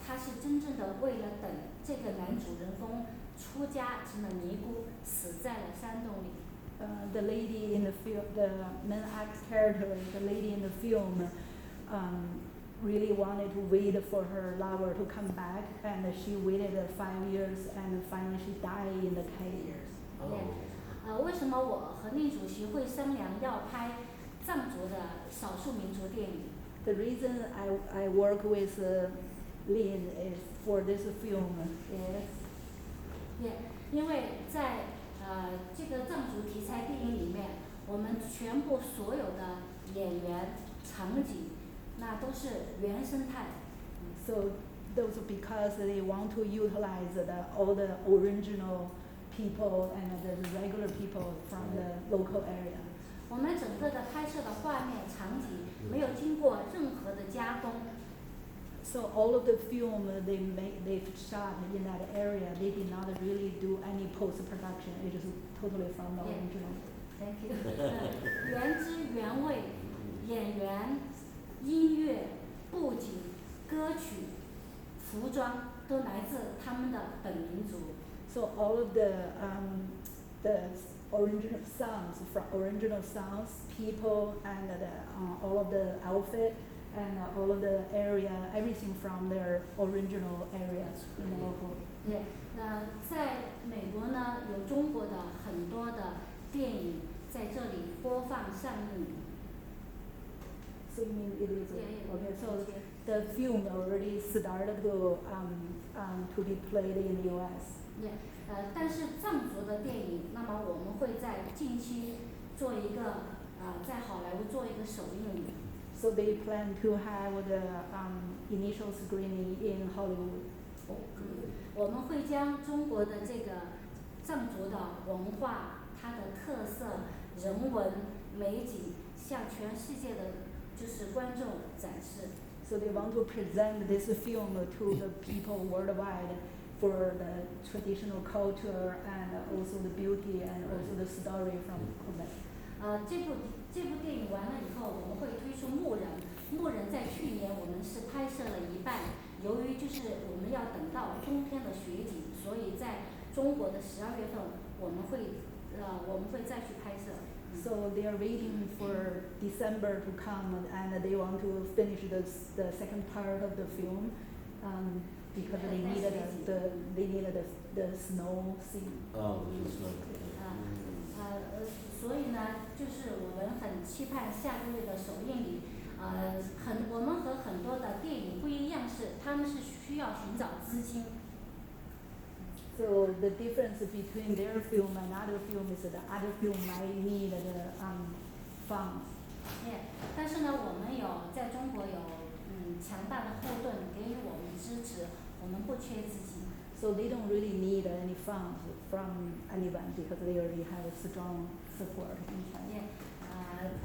她是真正的为了等这个男主人公出家成了尼姑，死在了山洞里。The lady in the film, the main character, the lady in the film, really wanted to wait for her lover to come back, and she waited 5 years, and finally she died in the cave. 为什么我和令主席会商量要拍藏族的少数民族电影？ The reason I work with Ling is for this film is 因为在这个藏族题材电影里面，我们全部所有的演员、场景，那都是原生态。So those because they want to utilize all the original people and the regular people from the local area. 我们整个的拍摄的画面场景没有经过任何的加工。So all of the film they shot in that area, they did not really do any post production. It is totally from the original. Thank you. 原汁原味，演员、音乐、布景、歌曲、服装都来自他们的本民族。So all of the original songs, people, and all of the outfit, and all of the area, everything from their original areas in the local. 在美国呢，有中国的很多的电影在这里播放上映。So you mean it is okay? So the film already started to be played in the U.S. 但是藏族的电影，那么我们会在近期做一个在好莱坞做一个首映。So they plan to have the initial screening in Hollywood. 我们会将中国的这个藏族的文化、它的特色、人文、美景，向全世界的就是观众展示。So they want to present this film to the people worldwide for the traditional culture and also the beauty and also the story from Tibet. 这部电影完了以后，我们会推出牧人。牧人在去年我们是拍摄了一半，由于就是我们要等到冬天的雪景，所以在中国的12月份我们会再去拍摄。So they are waiting for December to come, and they want to finish the second part of the film because they needed the snow scene. 所以呢，就是我们很期盼下个月的首映礼。我们和很多的电影不一样是，他们是需要寻找资金。So the difference between their film and other film is that the other film might need the funds. 但是呢，我们在中国有强大的后盾，给予我们支持，我们不缺资金。So they don't really need any funds from anyone because they already have a strong support in China.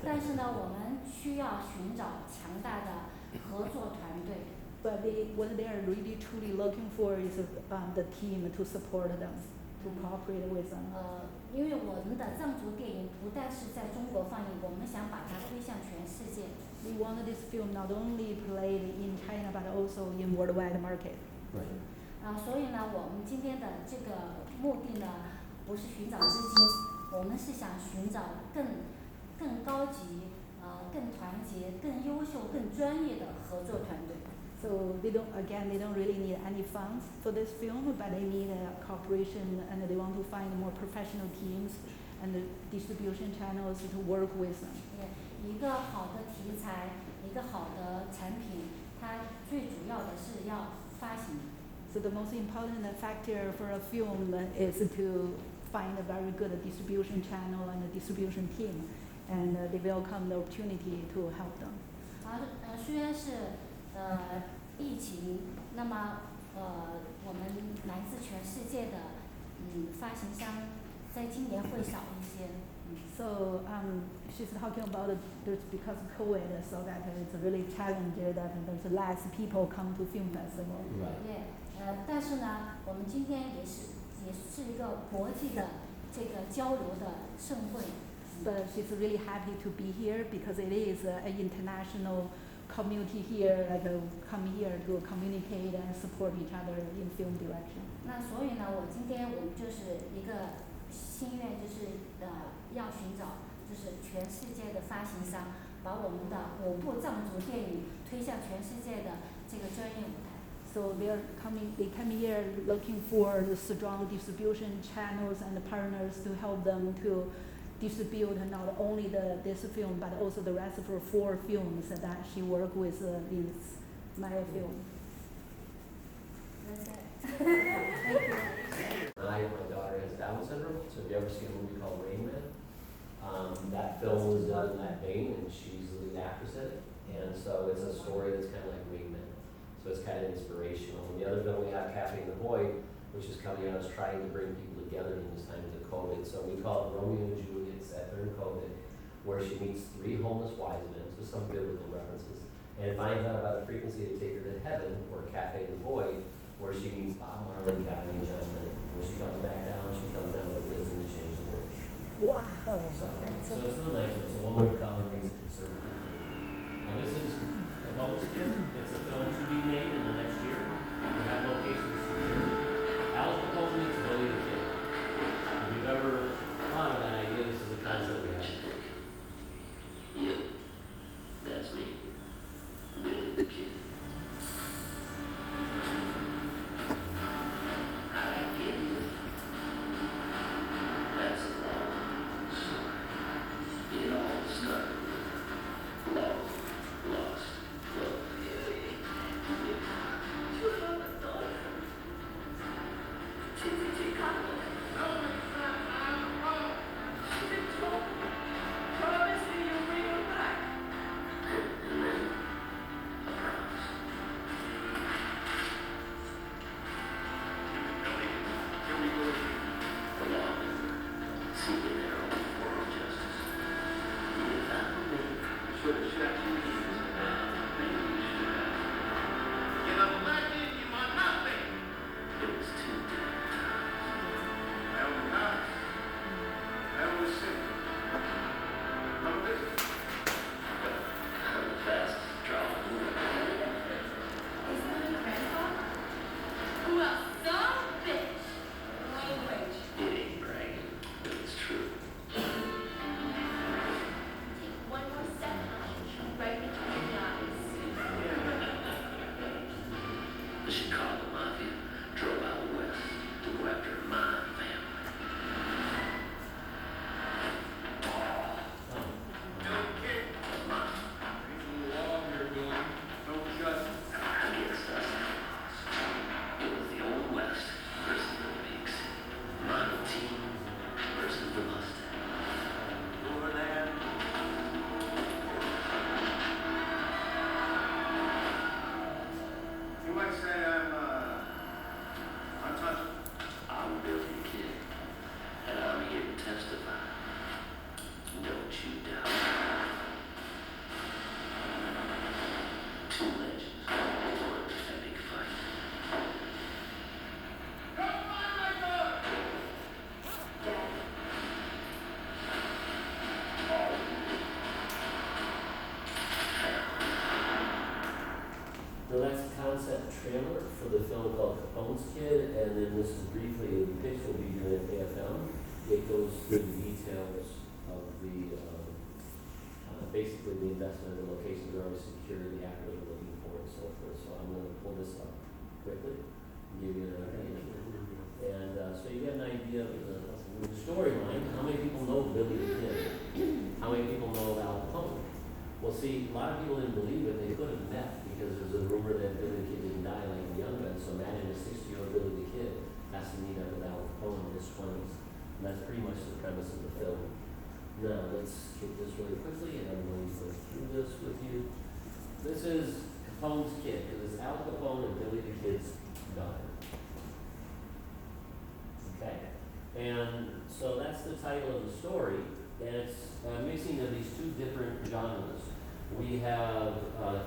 但是呢，我们需要寻找强大的合作团队。But what they are really truly looking for is the team to support them, to cooperate with them. 因为我们的藏族电影不但是在中国放映，我们想把它推向全世界。We want this film not only played in China but also in worldwide market. 所以呢，我们今天的这个目的呢，不是寻找资金，我们是想寻找更高级、更团结、更优秀、更专业的合作团队。 So they don't really need any funds for this film, but they need a cooperation and they want to find more professional teams and the distribution channels to work with them. 一个好的题材，一个好的产品，它最主要的是要发行。 So the most important factor for a film is to find a very good distribution channel and a distribution team, and they welcome the opportunity to help them. 虽然是疫情，那么我们来自全世界的发行商在今年会少一些。 So she's talking about there's because of COVID, so that it's really challenging that there's less people come to film festival. Right. 但是呢，我们今天也是一个国际的这个交流的盛会。 But she's really happy to be here because it is an international community here that come here to communicate and support each other in film direction. 那所以呢，我们就是一个心愿，就是要寻找就是全世界的发行商，把我们的5部藏族电影推向全世界的这个专业舞台。 So they come here looking for the strong distribution channels and partners to help them to distribute not only this film but also the rest of her 4 films that she worked with in Maya film. That's it. My daughter has Down syndrome, so have you ever seen a movie called Rain Man? That film was done in that vein, and she's the lead actress in it. And so it's a story that's kind of like Rain Man. So it's kind of inspirational. And the other film we have, Cafe and the Boy, which is coming out, is trying to bring people together in this time of COVID. So we call it Romeo and Juliet set during COVID, where she meets 3 homeless wise men, so some biblical references, and finds out about a frequency to take her to heaven, or Cafe and the Boy, where she meets Bob Marley, Guy, and John Lennon. When she comes back down, she comes down with wisdom to change the world. Wow. So it's a nice one. It's a woman of color makes it conservative. Now this is a bonus kid. It's a film to be made in the next year. We have locations secured. Al's proposing it's Billy the Kid. If you've ever thought of that idea, this is a concept we have. Yeah, that's me. Billy the Kid. That's a long story. It all started with love, lost love. You have a daughter. She's been told. Promise me you'll bring her back. And then, I promise. Here we go. The lawgiver, seeking their own moral justice. He found me. Should have shot you. Maybe you should have. You know, back then you might not be. It was too different times. That was nice. That was simple. How was it? I'm the fastest drawing. Is that your grandpa? Well, some bitch. Language. It ain't bragging, but it's true. Take one more step and I'll shoot you right between the eyes. The Chicago Mafia drove out west to go after my family. Don't care. Mine. Breaking the law here, Dwayne. No justice. Against us. It was the old west versus the big city. Model T versus the Mustang. Over there. You might say I'm untouchable. I'm Billy the Kid, and I'm here to testify. Don't you doubt it. 2 legends, 1 epic fight. Come on, Michael! Dad, Now that's a concept trailer for the film called Capone's Kid, and then this is briefly, the pitch will be here at AFM. It goes through the details of the basically the investment of the locations are already secured, the actors are looking for, and so forth. So I'm going to pull this up quickly and give you an idea. And so you get an idea of the storyline. How many people know Billy the Kid? How many people know Al Capone? Well, see, a lot of people didn't believe it. They could have met because there's a rumor that Billy the Kid didn't die like a young gun. So imagine a 60-year-old Billy the Kid has to meet up with Al Capone in his 20s. And that's pretty much the premise of the film. Now, let's get this really quickly, and I'm going to go through this with you. This is Capone's kid, because it's Al Capone and Billy the Kid's daughter. Okay? And so that's the title of the story, and it's a mixing of these two different genres. We have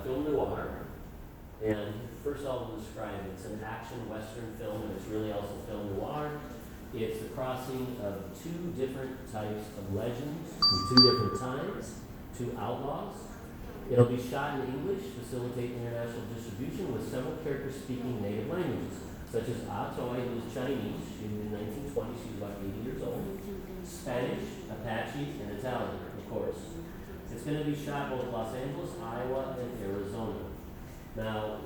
film noir, and first I'll describe it. It's an action western film, and it's really also film noir. It's the crossing of two different types of legends from two different times, two outlaws. It'll be shot in English, facilitate international distribution with several characters speaking native languages, such as Atoy, who is Chinese, she was in 1920, she's about 80 years old, Spanish, Apache, and Italian, of course. It's going to be shot both Los Angeles, Iowa, and Arizona. Now,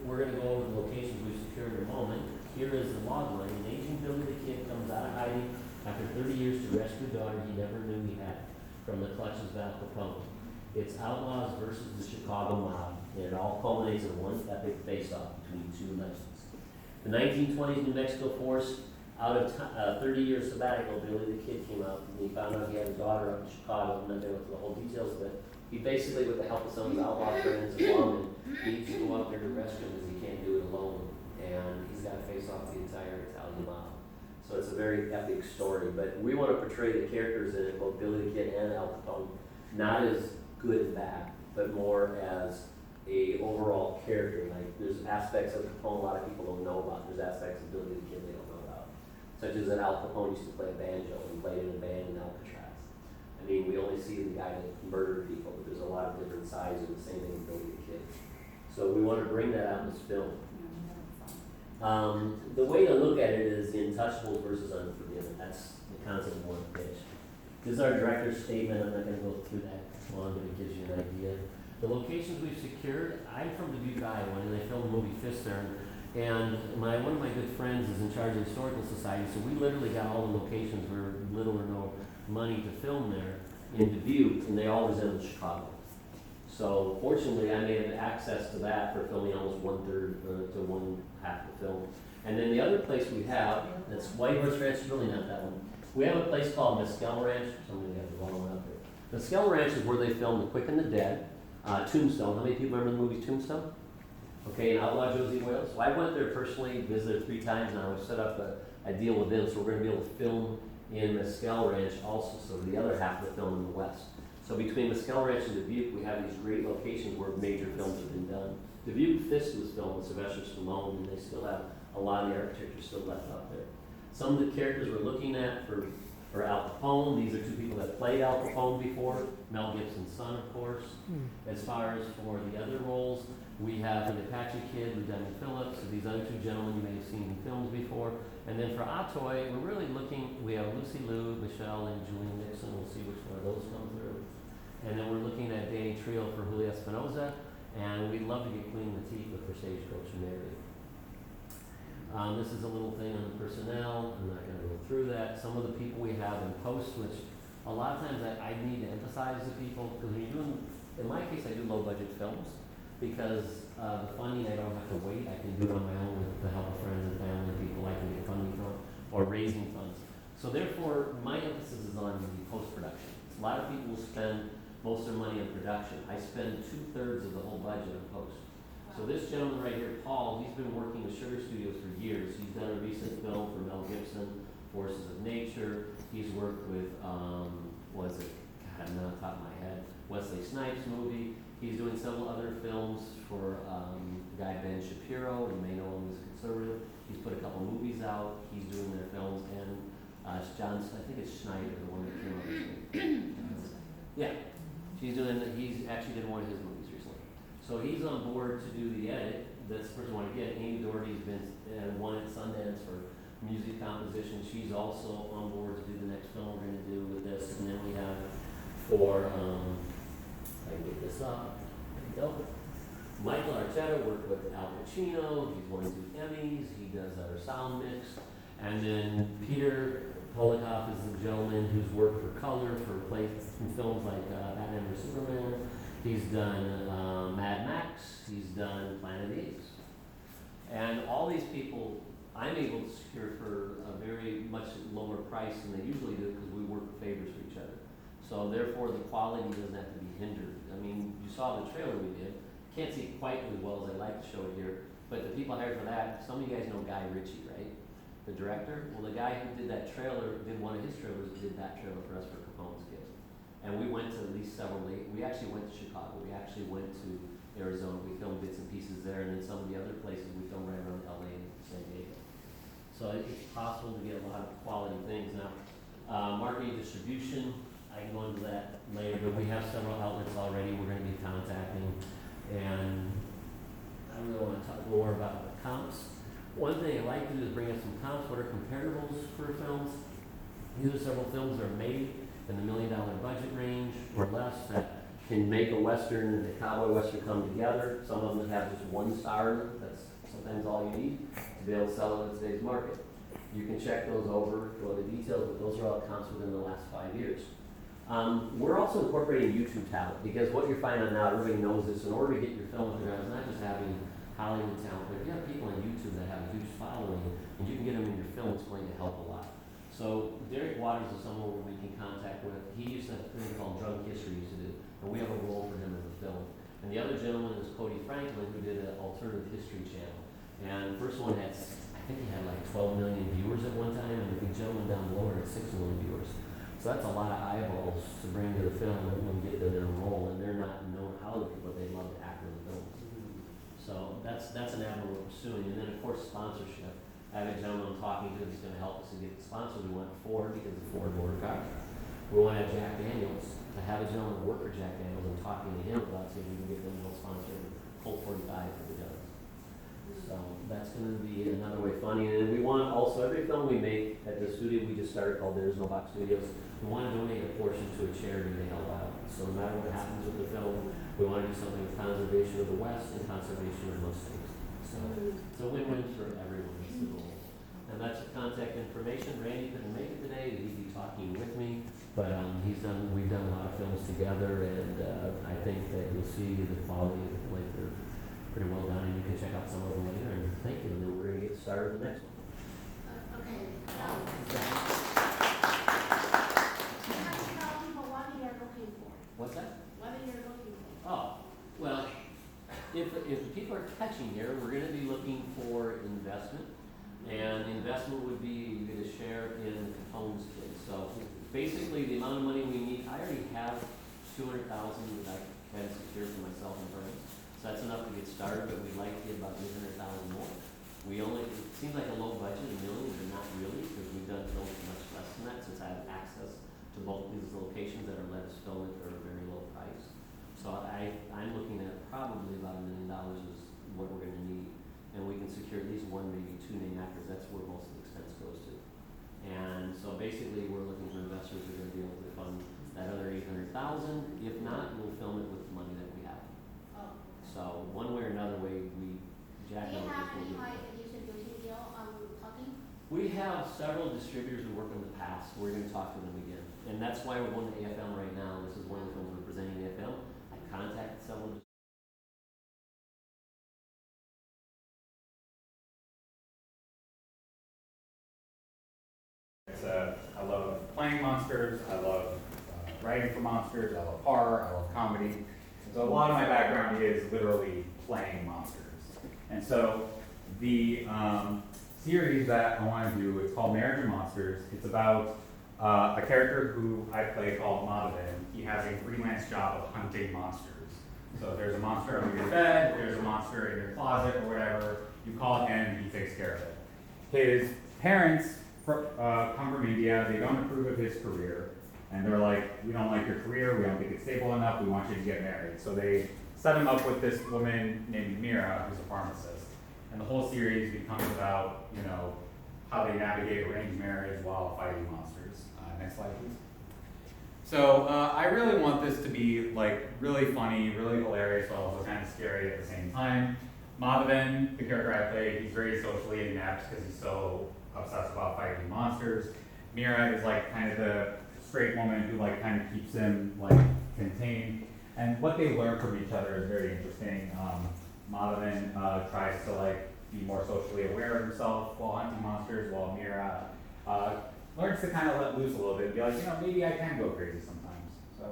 we're going to go over the locations we've secured in a moment. Here is the log line. An aging Billy the Kid comes out of hiding after 30 years to rescue a daughter he never knew he had from the clutches of Al Capone. It's outlaws versus the Chicago mob, and it all culminates in one epic face-off between two legends. The 1920s New Mexico force, out of 30-year sabbatical, Billy the Kid came out and he found out he had a daughter up in Chicago. I'm not going to go through the whole details of it. He basically, with the help of some of his outlaw friends and lawmen, needs to go out there to rescue him because he can't do it alone. And he's got to face off the entire Italian mob. So it's a very epic story. But we want to portray the characters in it, both Billy the Kid and Al Capone, not as good and bad, but more as a overall character. Like there's aspects of Capone a lot of people don't know about. There's aspects of Billy the Kid they don't know about. Such as that Al Capone used to play a banjo and played in a band in Alcatraz. I mean, we only see the guy that murdered people, but there's a lot of different sides of the same thing with Billy the Kid. So we want to bring that out in this film. The way to look at it is the Untouchables versus Unforgiven. That's the concept of one pitch. This is our director's statement. I'm not going to go through that long, but it gives you an idea. The locations we've secured, I'm from Dubuque, Iowa, and they filmed the movie Fist there. And one of my good friends is in charge of the Historical Society, so we literally got all the locations for little or no money to film there in Dubuque, and they all resemble Chicago. So fortunately, I may have access to that for filming almost 1/3 to 1/2 the film. And then the other place we have, that's White Horse Ranch, is really not that one. We have a place called Mescal Ranch. Somebody has the wrong one up there. Mescal Ranch is where they filmed The Quick and the Dead, Tombstone. How many people remember the movie Tombstone? Okay, and Outlaw Josie Wales. So I went there personally, visited 3 times now. We've set up a deal with them, so we're going to be able to film in Mescal Ranch also, so the other half of the film in the west. So between Mescal Ranch and Dubuque, we have these great locations where major films have been done. Dubuque Fist was filmed with Sylvester Stallone, and they still have a lot of the architecture still left out there. Some of the characters we're looking at for Al Capone, these are 2 people that played Al Capone before, Mel Gibson's son, of course. As far as for the other roles, we have the Apache Kid, Lieutenant Phillips, so these other 2 gentlemen you may have seen in films before. And then for Atoy, we're really looking, we have Lucy Liu, Michelle, and Julian Nixon. We'll see which one of those come through. And then we're looking at Danny Trio for Julia Espinoza, and we'd love to get Queen Latifah for Stagecoach Mary. This is a little thing on the personnel. I'm not going to go through that. Some of the people we have in post, which a lot of times I need to emphasize to people, because when you're doing, in my case, I do low budget films, because the funding, I don't have to wait. I can do it on my own with the help of friends and family, people I can get funding from, or raising funds. So therefore, my emphasis is on the post-production. A lot of people spend most of their money on production. I spend 2/3 of the whole budget on post. So this gentleman right here, Paul, he's been working with Sugar Studios for years. He's done a recent film for Mel Gibson, Forces of Nature. He's worked with, God, I'm not on top of my head, Wesley Snipes movie. He's doing several other films for the guy Ben Shapiro. You may know him as a conservative. He's put a couple movies out. He's doing their films, and John, I think it's Schneider, the one that came out recently. Yeah, he's actually did one of his movies recently. So he's on board to do the edit. This person I want to get, Amy Doherty's been won at Sundance for music composition. She's also on board to do the next film we're going to do with this. And then we have for I can get this up. There you go. Michael Arteta worked with Al Pacino. He's won 2 Emmys. He does our sound mix. And then Peter Polikoff is the gentleman who's worked for color for films like Batman vs Superman. He's done Mad Max. He's done Planet of the Apes. And all these people I'm able to secure for a very much lower price than they usually do because we work favors for each other. So therefore the quality doesn't have to be hindered. I mean, you saw the trailer we did. Can't see it quite as well as I'd like to show it here, but the people hired for that, some of you guys know Guy Ritchie, right? The director? Well, the guy who did that trailer, did one of his trailers, did that trailer for us for Capone's Kids. And we went to at least several, we actually went to Chicago, we actually went to Arizona, we filmed bits and pieces there, and then some of the other places we filmed right around LA and San Diego. So it's possible to get a lot of quality things. Now, marketing distribution, I can go into that later, but we have several outlets already we're going to be contacting. And I really want to talk more about the comps. One thing I like to do is bring up some comps. What are comparables for films? These are several films that are made in the $1 million budget range or less that can make a Western and a cowboy Western come together. Some of them have just 1 star in them. That's sometimes all you need to be able to sell it in today's market. You can check those over, go into details, but those are all comps within the last 5 years. We're also incorporating YouTube talent because what you're finding now, everybody knows this, in order to get your film off the ground, it's not just having Hollywood talent, but if you have people on YouTube that have a huge following and you can get them in your film, it's going to help a lot. So Derek Waters is someone we're making contact with. He used to have a thing called Drunk History used to do, and we have a role for him in the film. And the other gentleman is Cody Franklin, who did an alternative history channel. And the first one had, I think he had like 12 million viewers at one time, and the gentleman down below had 6 million viewers. So that's a lot of eyeballs to bring to the film and get them in a role, and they're not known Hollywood, but they love to act in the films. So that's an avenue we're pursuing. And then of course sponsorship. I have a gentleman I'm talking to who's going to help us to get the sponsors. We want Ford because of Ford Motor Cars. We want to have Jack Daniels. I have a gentleman work for Jack Daniels. I'm talking to him about seeing if we can get them to sponsor Colt 45 for the Jones. So that's going to be another way of funding. And we want also every film we make at the studio we just started called There's No Box Studios. We want to donate a portion to a charity to help out. So no matter what happens with the film, we want to do something with conservation of the West and conservation of Mustangs. So it's a win-win for everyone. That's the goal. And that's the contact information. Randy couldn't make it today. He'd be talking with me, but we've done a lot of films together, and I think that you'll see the quality like they're pretty well done, and you can check out some of them later. And thank you. And then we're going to get started with the next one. Okay. What's that? What are you looking for? Oh, well, if people are catching here, we're going to be looking for investment, and the investment would be you get a share in Capone's Kids. So basically, the amount of money we need, I already have $200,000 that I can secure for myself and friends. So that's enough to get started, but we'd like to get about $800,000 more. It seems like a low budget, $1 million, but not really, because we've done films for much less than that since I have access to both these locations that are let us film it for a very low price. So I'm looking at probably about $1 million is what we're going to need. And we can secure at least 1, maybe 2 name actors. That's where most of the expense goes to. And so basically we're looking for investors who are going to be able to fund that other $800,000. If not, we'll film it with the money that we have. Oh. So one way or another way, Jack Do you knows have this will any be. distribution deal talking? We have several distributors who worked in the past. We're going to talk to them again. And that's why we're going to AFM right now. This is one of the films we're presenting at AFM. I contacted several. I love playing monsters. I love writing for monsters. I love horror. I love comedy. So a lot of my background is literally playing monsters. And so the series that I want to do, it's called Marriage of Monsters. It's about a character who I play called Madhavan. He has a freelance job of hunting monsters. So if there's a monster under your bed, if there's a monster in your closet or whatever, you call him, he takes care of it. His parents come from India, they don't approve of his career, and they're like, we don't like your career, we don't think it's stable enough, we want you to get married. So they set him up with this woman named Mira, who's a pharmacist. And the whole series becomes about, how they navigate arranged marriage while fighting monsters. Next slide, please. So I really want this to be like really funny, really hilarious, but also kind of scary at the same time. Madhavan, the character I play, he's very socially inept because he's so obsessed about fighting monsters. Mira is like kind of the straight woman who like kind of keeps him like contained. And what they learn from each other is very interesting. Madhavan tries to like be more socially aware of himself while hunting monsters, while Mira learns to kind of let loose a little bit and be like, you know, maybe I can go crazy sometimes. So,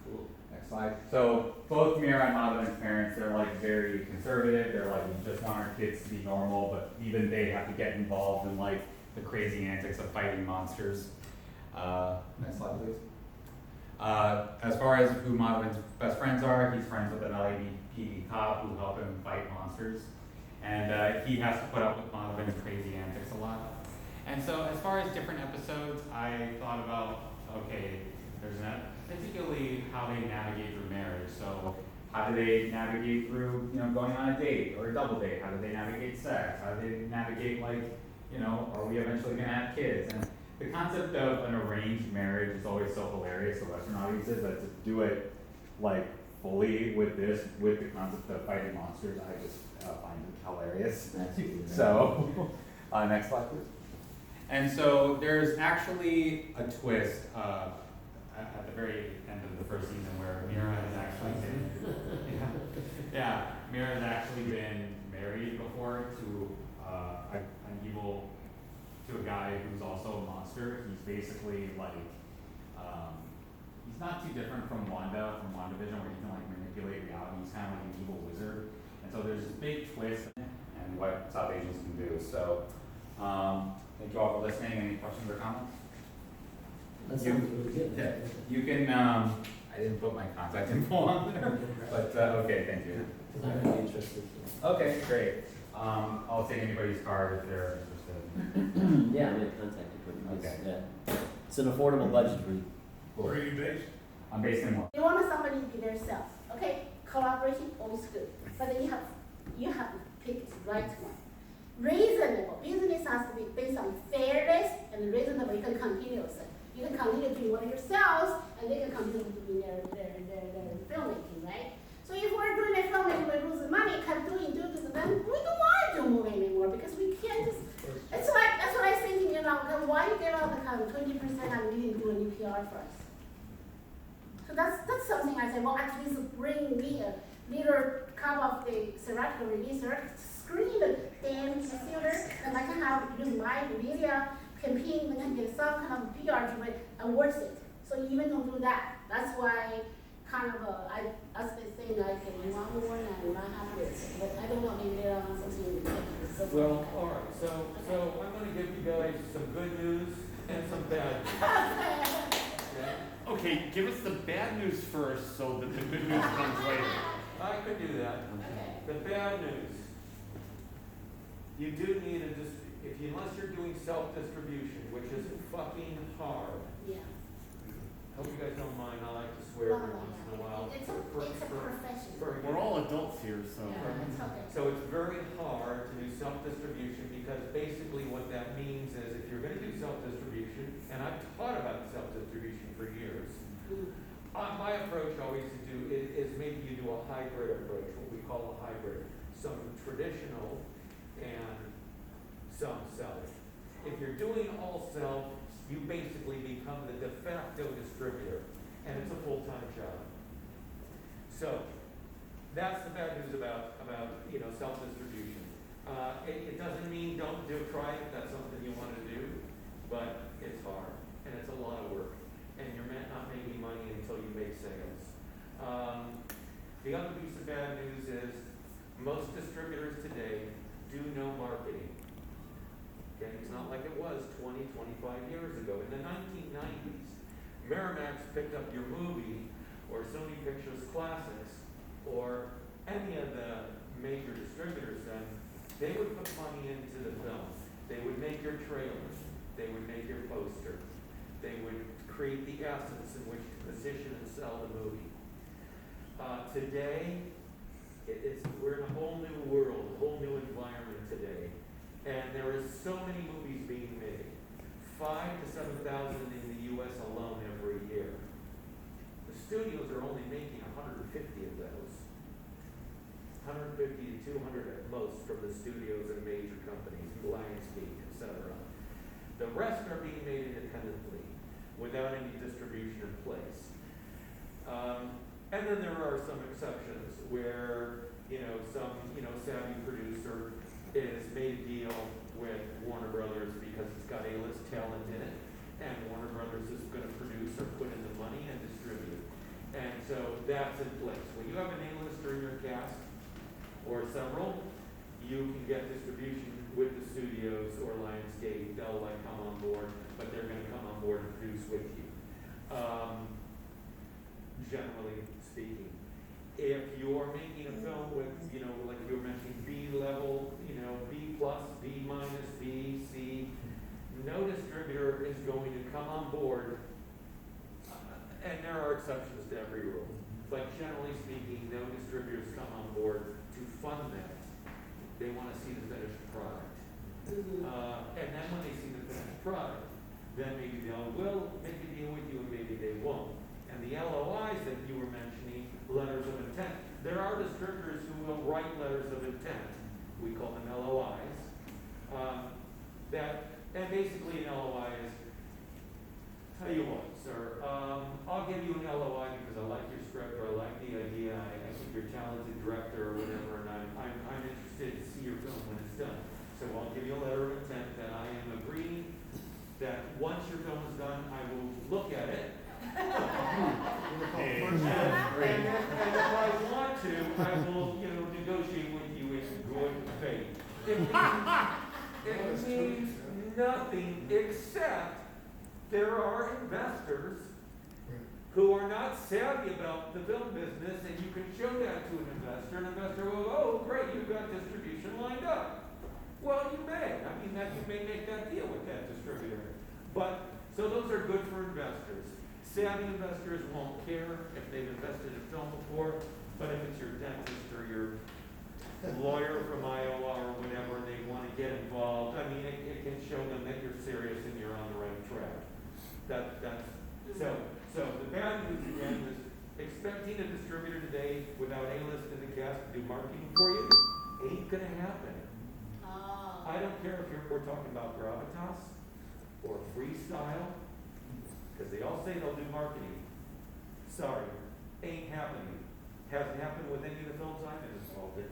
cool. Next slide. So both Mira and Madhavan's parents, they're like very conservative. They're like, we just want our kids to be normal, but even they have to get involved in like the crazy antics of fighting monsters. Next slide, please. As far as who Madhavan's best friends are, he's friends with an LAPD cop who help him fight monsters. And he has to put up with Madhavan's crazy antics a lot. And so as far as different episodes, I thought about, okay, there's particularly how they navigate through marriage. So how do they navigate through, you know, going on a date or a double date? How do they navigate sex? How do they navigate, like, you know, are we eventually gonna have kids? And the concept of an arranged marriage is always so hilarious to Western audiences, that to do it like fully with this, with the concept of fighting monsters, I just find it hilarious. So, next slide, please. And so there's actually a twist at the very end of the first season where Mira has actually been, Mira has actually been married before to to a guy who's also a monster. He's basically like, he's not too different from Wanda from WandaVision, where he can like manipulate reality. He's kind of like an evil wizard. And so there's this big twist and what South Asians can do. So thank you all for listening. Any questions or comments? That sounds really good. Yeah, you can, I didn't put my contact info on there, but okay, thank you. I'm really interested. Okay, great. I'll take anybody's card if they're interested. Yeah, I'm gonna contact you. Okay. Yeah. It's an affordable budget for you. Where are you based? I'm based in Moore. You want somebody to be themselves, okay? Collaboration always good, but then you have to pick the right one. Reasonable. Business has to be based on fairness and reasonable. You can continue doing what yourselves, and they can continue doing their filmmaking, right? So if we're doing a filmmaking, we lose money, kept doing, then we don't want to do movie anymore because we can't just. It's like that's what I was thinking. You know, why you get all the kind of 20% and we didn't do any PR for us? So that's something I said. Well, at least bring me a little cup of the theoretical release screen the damn theater, and I can have use my media campaign and can get some kind of PR to it and worth it. So you even don't do that. That's why kind of as they say, like you want more and not have this. But I don't know, maybe there are something ridiculous. Well, all right. So I'm going to give you guys some good news and some bad news. Okay, give us the bad news first so that the good news comes later. I could do that. Okay. The bad news. You do need unless you're doing self-distribution, which is fucking hard. Yeah. Hope you guys don't mind. I like to swear every once in a while. It's a profession. We're all adults here, so. Yeah, it's okay. So it's very hard to do self-distribution because basically what that means is if you're going to do self-distribution, and I've taught about self-distribution for years, my approach always is maybe you do a hybrid approach, what we call a hybrid. Some traditional and some self. If you're doing all self, you basically become the de facto distributor, and it's a full-time job. So that's the bad news about self-distribution. It doesn't mean don't try it if that's something you want to do, but it's hard and it's a lot of work, and you're not making money until you make sales. The other piece of bad news is most distributors today do no marketing. Okay, it's not like it was 20, 25 years ago. In the 1990s, Miramax picked up your movie, or Sony Pictures Classics, or any of the major distributors then, they would put money into the film. They would make your trailer. They would make your poster. They would create the assets in which to position and sell the movie. Today, we're in a whole new world, a whole new environment today. And there is so many movies being made, 5,000 to 7,000 in the U.S. alone every year. studios are only making 150 of those. 150 to 200 at most from the studios and major companies, Lionsgate, etc. The rest are being made independently without any distribution in place. And then there are some exceptions where, some, savvy producer is made a deal with Warner Brothers because it's got A-list talent in it, and Warner Brothers is going to produce or put in the money and distribute. And so that's in place. When you have an A-lister in your cast, or several, you can get distribution with the studios or Lionsgate. They'll come on board, but they're going to come on board and produce with you. Generally speaking, if you're making a film with, like you were mentioning, B level, B plus, B minus, B, C, no distributor is going to come on board, and there are exceptions to every rule, but generally speaking, no distributors come on board to fund that. They want to see the finished product. And then when they see the finished product, then maybe they'll make a deal with you and maybe they won't. And the LOIs that you were mentioning, letters of intent, there are distributors who will write letters of intent. We call them LOIs. And basically an LOI is, tell you what, sir, I'll give you an LOI because I like your script or I like the idea, I think you're a talented director or whatever, and I'm interested to see your film when it's done. So I'll give you a letter of intent that I am agreeing that once your film is done, I will look at it. And if I want to, I will, negotiate with you in good faith. It means nothing except there are investors who are not savvy about the film business, and you can show that to an investor. An investor will go, oh, great, you've got distribution lined up. Well, you may. You may make that deal with that distributor. So those are good for investors. Savvy investors won't care if they've invested in film before, but if it's your dentist or your lawyer from Iowa or whatever, they want to get involved. It can show them that you're serious and you're on the right track. So the bad news again is expecting a distributor today without A-list in the cast to do marketing for you ain't gonna happen. I don't care if we're talking about gravitas or freestyle, because they all say they'll do marketing. Sorry, ain't happening. Hasn't happened with any of the films I've been involved in.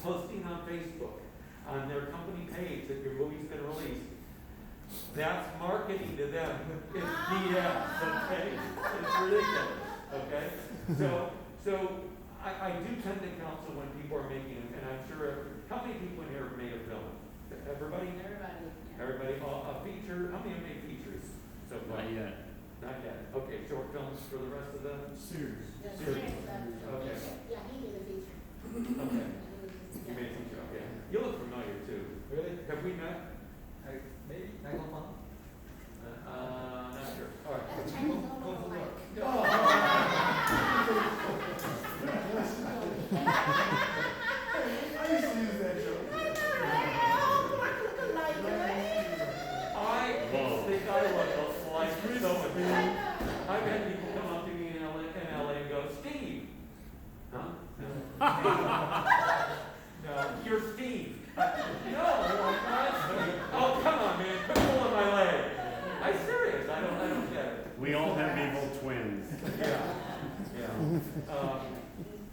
Posting on Facebook, on their company page that your movie's been released, that's marketing to them. It's BS, okay? It's ridiculous, okay? So I do tend to counsel when people are making, and I'm sure, how many people in here have made a film? Everybody? Everybody, a feature, how many have made features so far? Not yet. Not yet. Okay, short films for the rest of the Series. series. Okay. Yeah, he did a feature. Okay. You made a feature, okay. You look familiar too. Really? Have we met? Maybe, not gonna lie. Not sure. All right. Chinese don't like. I used to use that joke. I think I look like so much. I've had people come up to me in LA and go, Steve. Huh? No, you're Steve. No, I'm not. Oh, come on, man. Quit pulling my leg. I'm serious. I don't get it. We all have evil twins. Yeah.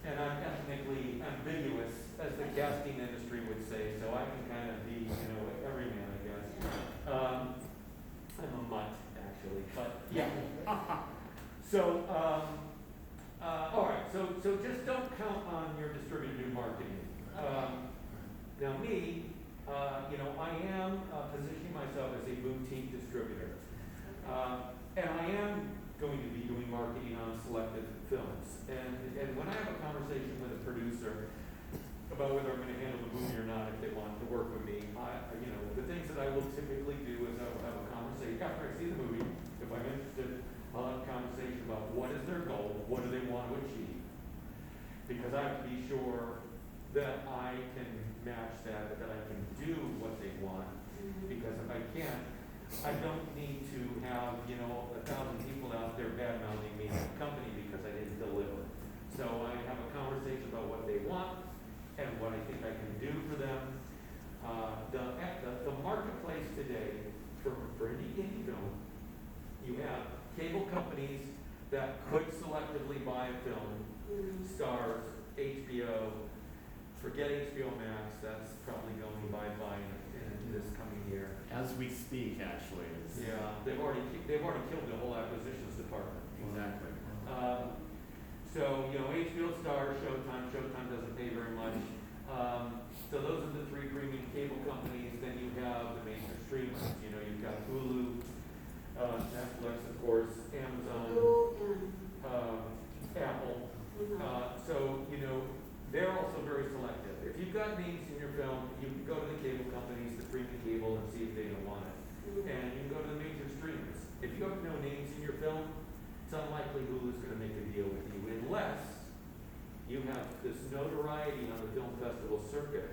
And I'm ethnically ambiguous, as the casting industry would say, so I can kind of be, every man, I guess. I'm a mutt, actually, but yeah. So, all right, so just don't count on your distributor to do marketing. Now me, I am positioning myself as a boutique distributor. And I am going to be doing marketing on selected films. And when I have a conversation with a producer about whether I'm going to handle the movie or not, if they want to work with me, the things that I will typically do is I will have a conversation after I see the movie. If I'm interested, I'll have a conversation about what is their goal, what do they want to achieve, because I have to be sure that I can match that I can do what they want. Because if I can't, I don't need to have, 1,000 people out there bad mouthing me as a company because I didn't deliver. So I have a conversation about what they want and what I think I can do for them. The marketplace today for any indie film, you have cable companies that could selectively buy a film, Stars, HBO. Forget HBO Max, that's probably going bye-bye in this coming year. As we speak, actually. Yeah, they've already killed the whole acquisitions department. Exactly. So, HBO, Star, Showtime. Showtime doesn't pay very much. So those are the three premium cable companies. Then you have the major streamers. You've got Hulu, Netflix, of course, Amazon, Apple. So, they're also very selective. If you've got names in your film, you can go to the cable companies, the premium cable, and see if they don't want it. And you can go to the major streamers. If you have no names in your film, it's unlikely Hulu's going to make a deal with you unless you have this notoriety on the film festival circuit,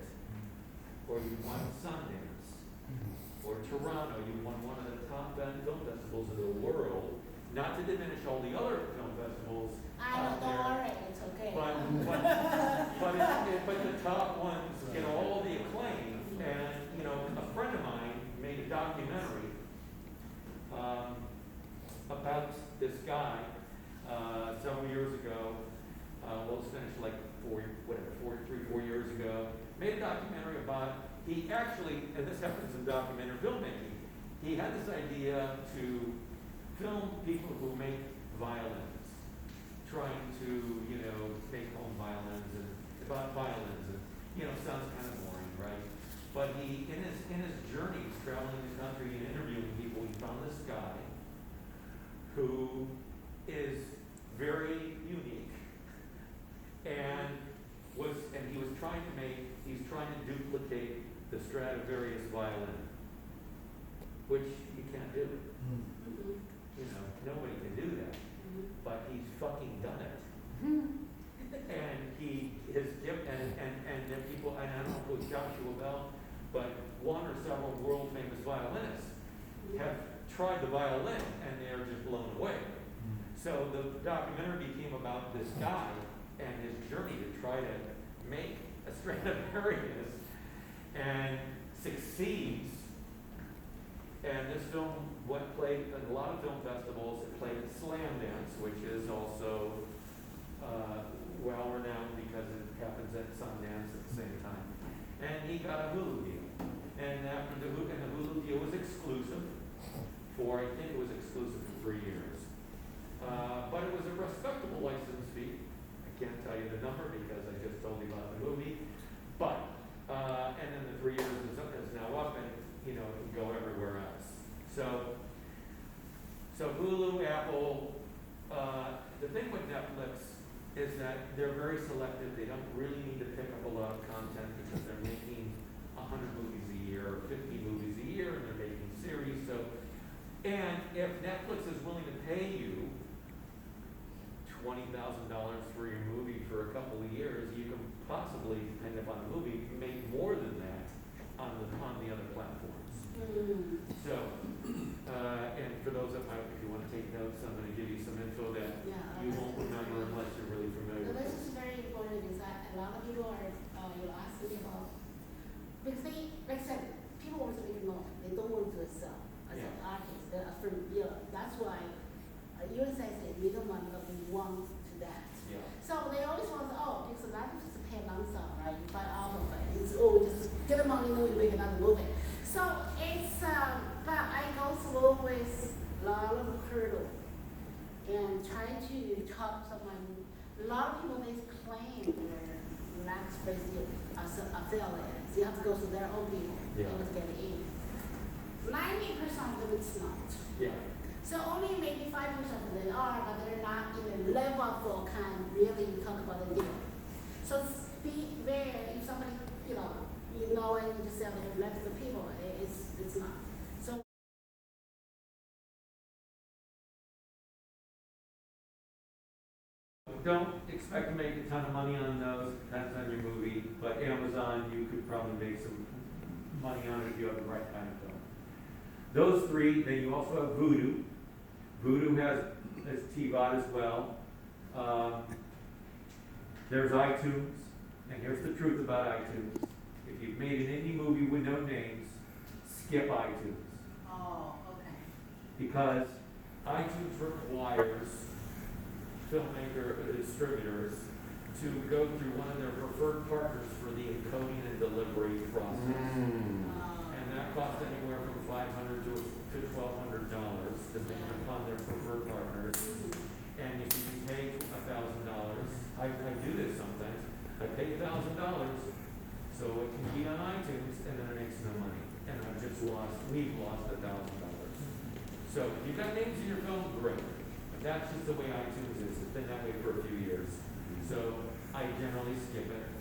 or you won Sundance, or Toronto, you won one of the top film festivals in the world. Not to diminish all the other film festivals out don't there, worry, it's okay. but the top ones get all the acclaim. And a friend of mine made a documentary about this guy several years ago. Well, it's finished like 4 years ago. Made a documentary about, he actually, and this happens in documentary filmmaking, he had this idea to film people who make violins, trying to, make home violins and about violins, and sounds kind of boring, right? But he, in his journeys traveling the country and interviewing people, he found this guy who is very unique, and he's trying to duplicate the Stradivarius violin, which you can't do. Nobody can do that, but he's fucking done it. And his gift, and then people, and I don't know if it was Joshua Bell, but one or several world famous violinists have tried the violin and they're just blown away. So the documentary became about this guy and his journey to try to make a Stradivarius and succeeds. And this film played at a lot of film festivals. It played at Slam Dance, which is also well renowned because it happens at Sundance at the same time. And he got a Hulu deal. And after the Hulu deal was exclusive I think it was exclusive for 3 years. But it was a respectable license fee. I can't tell you the number because I just told you about the movie. But, and then the 3 years is now up and, it can go everywhere else. So Hulu, Apple, the thing with Netflix is that they're very selective. They don't really need to pick up a lot of content because they're making 100 movies a year or 50 movies a year, and they're making series. And if Netflix is willing to pay you $20,000 for your movie for a couple of years, you can possibly, depending upon the movie, make more than that on the other platforms. So, and for those that might, if you want to take notes, I'm going to give you some info that you won't remember unless you're really familiar with This it. is very important is that a lot of people are, asking me about, because they, like I said, people want to make money. They don't want to sell as an artist. That's why USA says we don't want to be one to that. Yeah. So they always want to, because a lot of just pay lump sum, right? You buy album, but it's, just get the money, you make another movie. So it's, but I go through with a lot of hurdle and trying to talk to someone. A lot of people, they claim they're max basically affiliates. You have to go to their own people in order to get in. 90% of them it's not. Yeah. So only maybe 5% of them are, but they're not in the level for can really talk about the deal. So be aware if somebody, and you just say they left the people, it's not. So don't expect to make a ton of money on those, depends on your movie, but Amazon, you could probably make some money on it if you have the right kind of film. Those three, then you also have Voodoo. Voodoo has TVOD as well. There's iTunes, and here's the truth about iTunes. If you've made an indie movie with no names, skip iTunes. Oh, okay. Because iTunes requires filmmaker distributors to go through one of their preferred partners for the encoding and delivery process. And that costs anywhere from $500 to $1,200, depending upon their preferred partners. And if you pay $1,000, I do this sometimes, I pay $1,000 so it can be on iTunes and then it makes no money. And we've lost $1,000. So if you've got names in your film, great. But that's just the way iTunes is. It's been that way for a few years. So I generally skip it.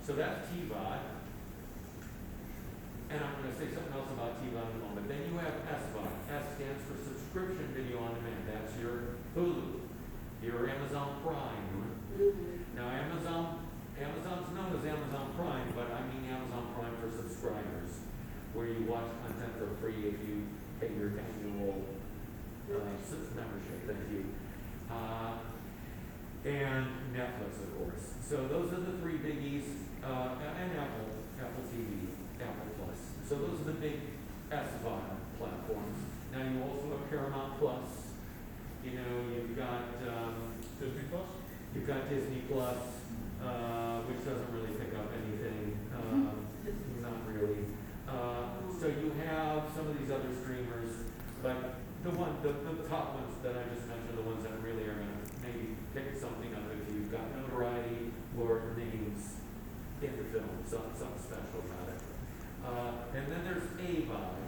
So that's TVOD. And I'm going to say something else about TVOD in a moment. Then you have SVOD. S stands for Subscription Video on Demand. That's your Hulu, your Amazon Prime. Now Amazon's known as Amazon Prime, but I mean Amazon Prime for subscribers, where you watch content for free if you pay your annual membership. Thank you. And Netflix, of course. So those are the three biggies, and Apple TV, Apple Plus. So those are the big SVOD platforms. Now you also have Paramount Plus. You know, you've got Disney Plus? You've got Disney Plus, which doesn't really pick up anything. Not really. So you have some of these other streamers, but the top ones that I just mentioned, the ones that really are going to maybe pick something up if you've got notoriety or names in the film, something special about it. And then there's AVOD.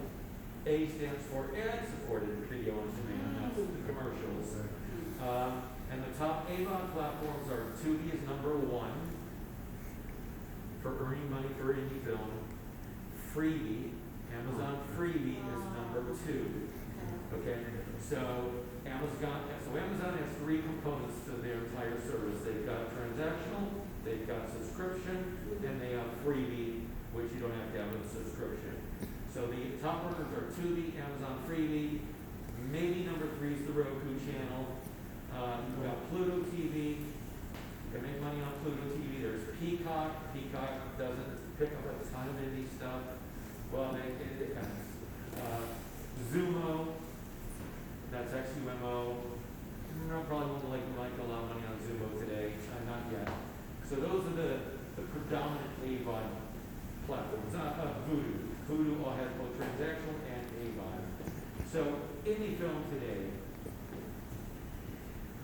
A stands for ad-supported video on demand. That's the commercials. And the top AVOD platforms are Tubi is number 1 for earning money for indie film. Freebie, Amazon Freebie is number 2. Okay, so Amazon has 3 components to their entire service. They've got transactional, they've got subscription, and they have freebie, which you don't have to have a subscription. So the top runners are Tubi, Amazon Freebie, maybe number 3 is the Roku channel. We've got Pluto TV. You can make money on Pluto TV. There's Peacock. Peacock doesn't pick up a ton of indie stuff. Well, they kind of. Zumo. That's XUMO. No, probably won't like a lot of money on Zumo today. Not yet. So those are the predominant AVOD platforms. Voodoo. Voodoo all has both transactional and AVOD. So indie film today,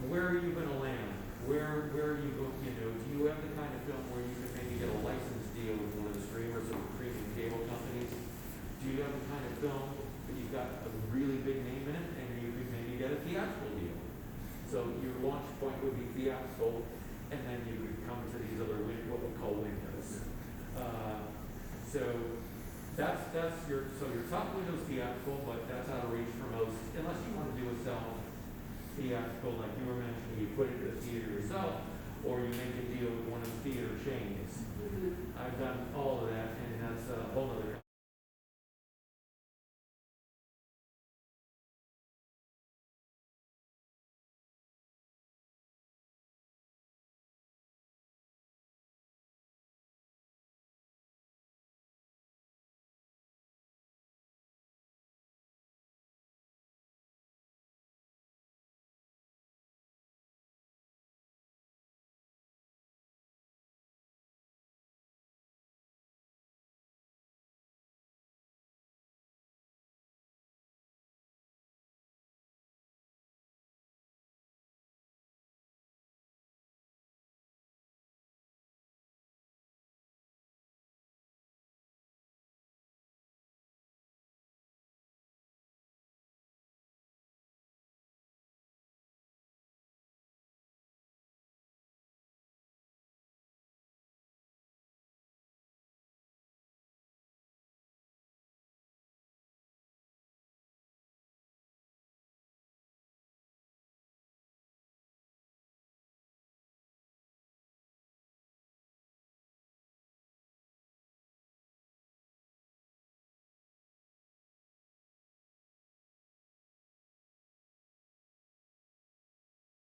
where are you going to land? Where are you going? You know, do you have the kind of film where you can maybe get a license deal with one of the streamers or premium cable companies? Do you have the kind of film that you've got a really big name in it and you could maybe get a theatrical deal? So your launch point would be theatrical, and then you could come to these other what we call windows. So that's your top window is theatrical, but that's out of reach for most, unless you want to do a self theatrical, like you were mentioning, you put it to the theater yourself, or you make a deal with one of the theater chains. I've done all of that, and that's a whole other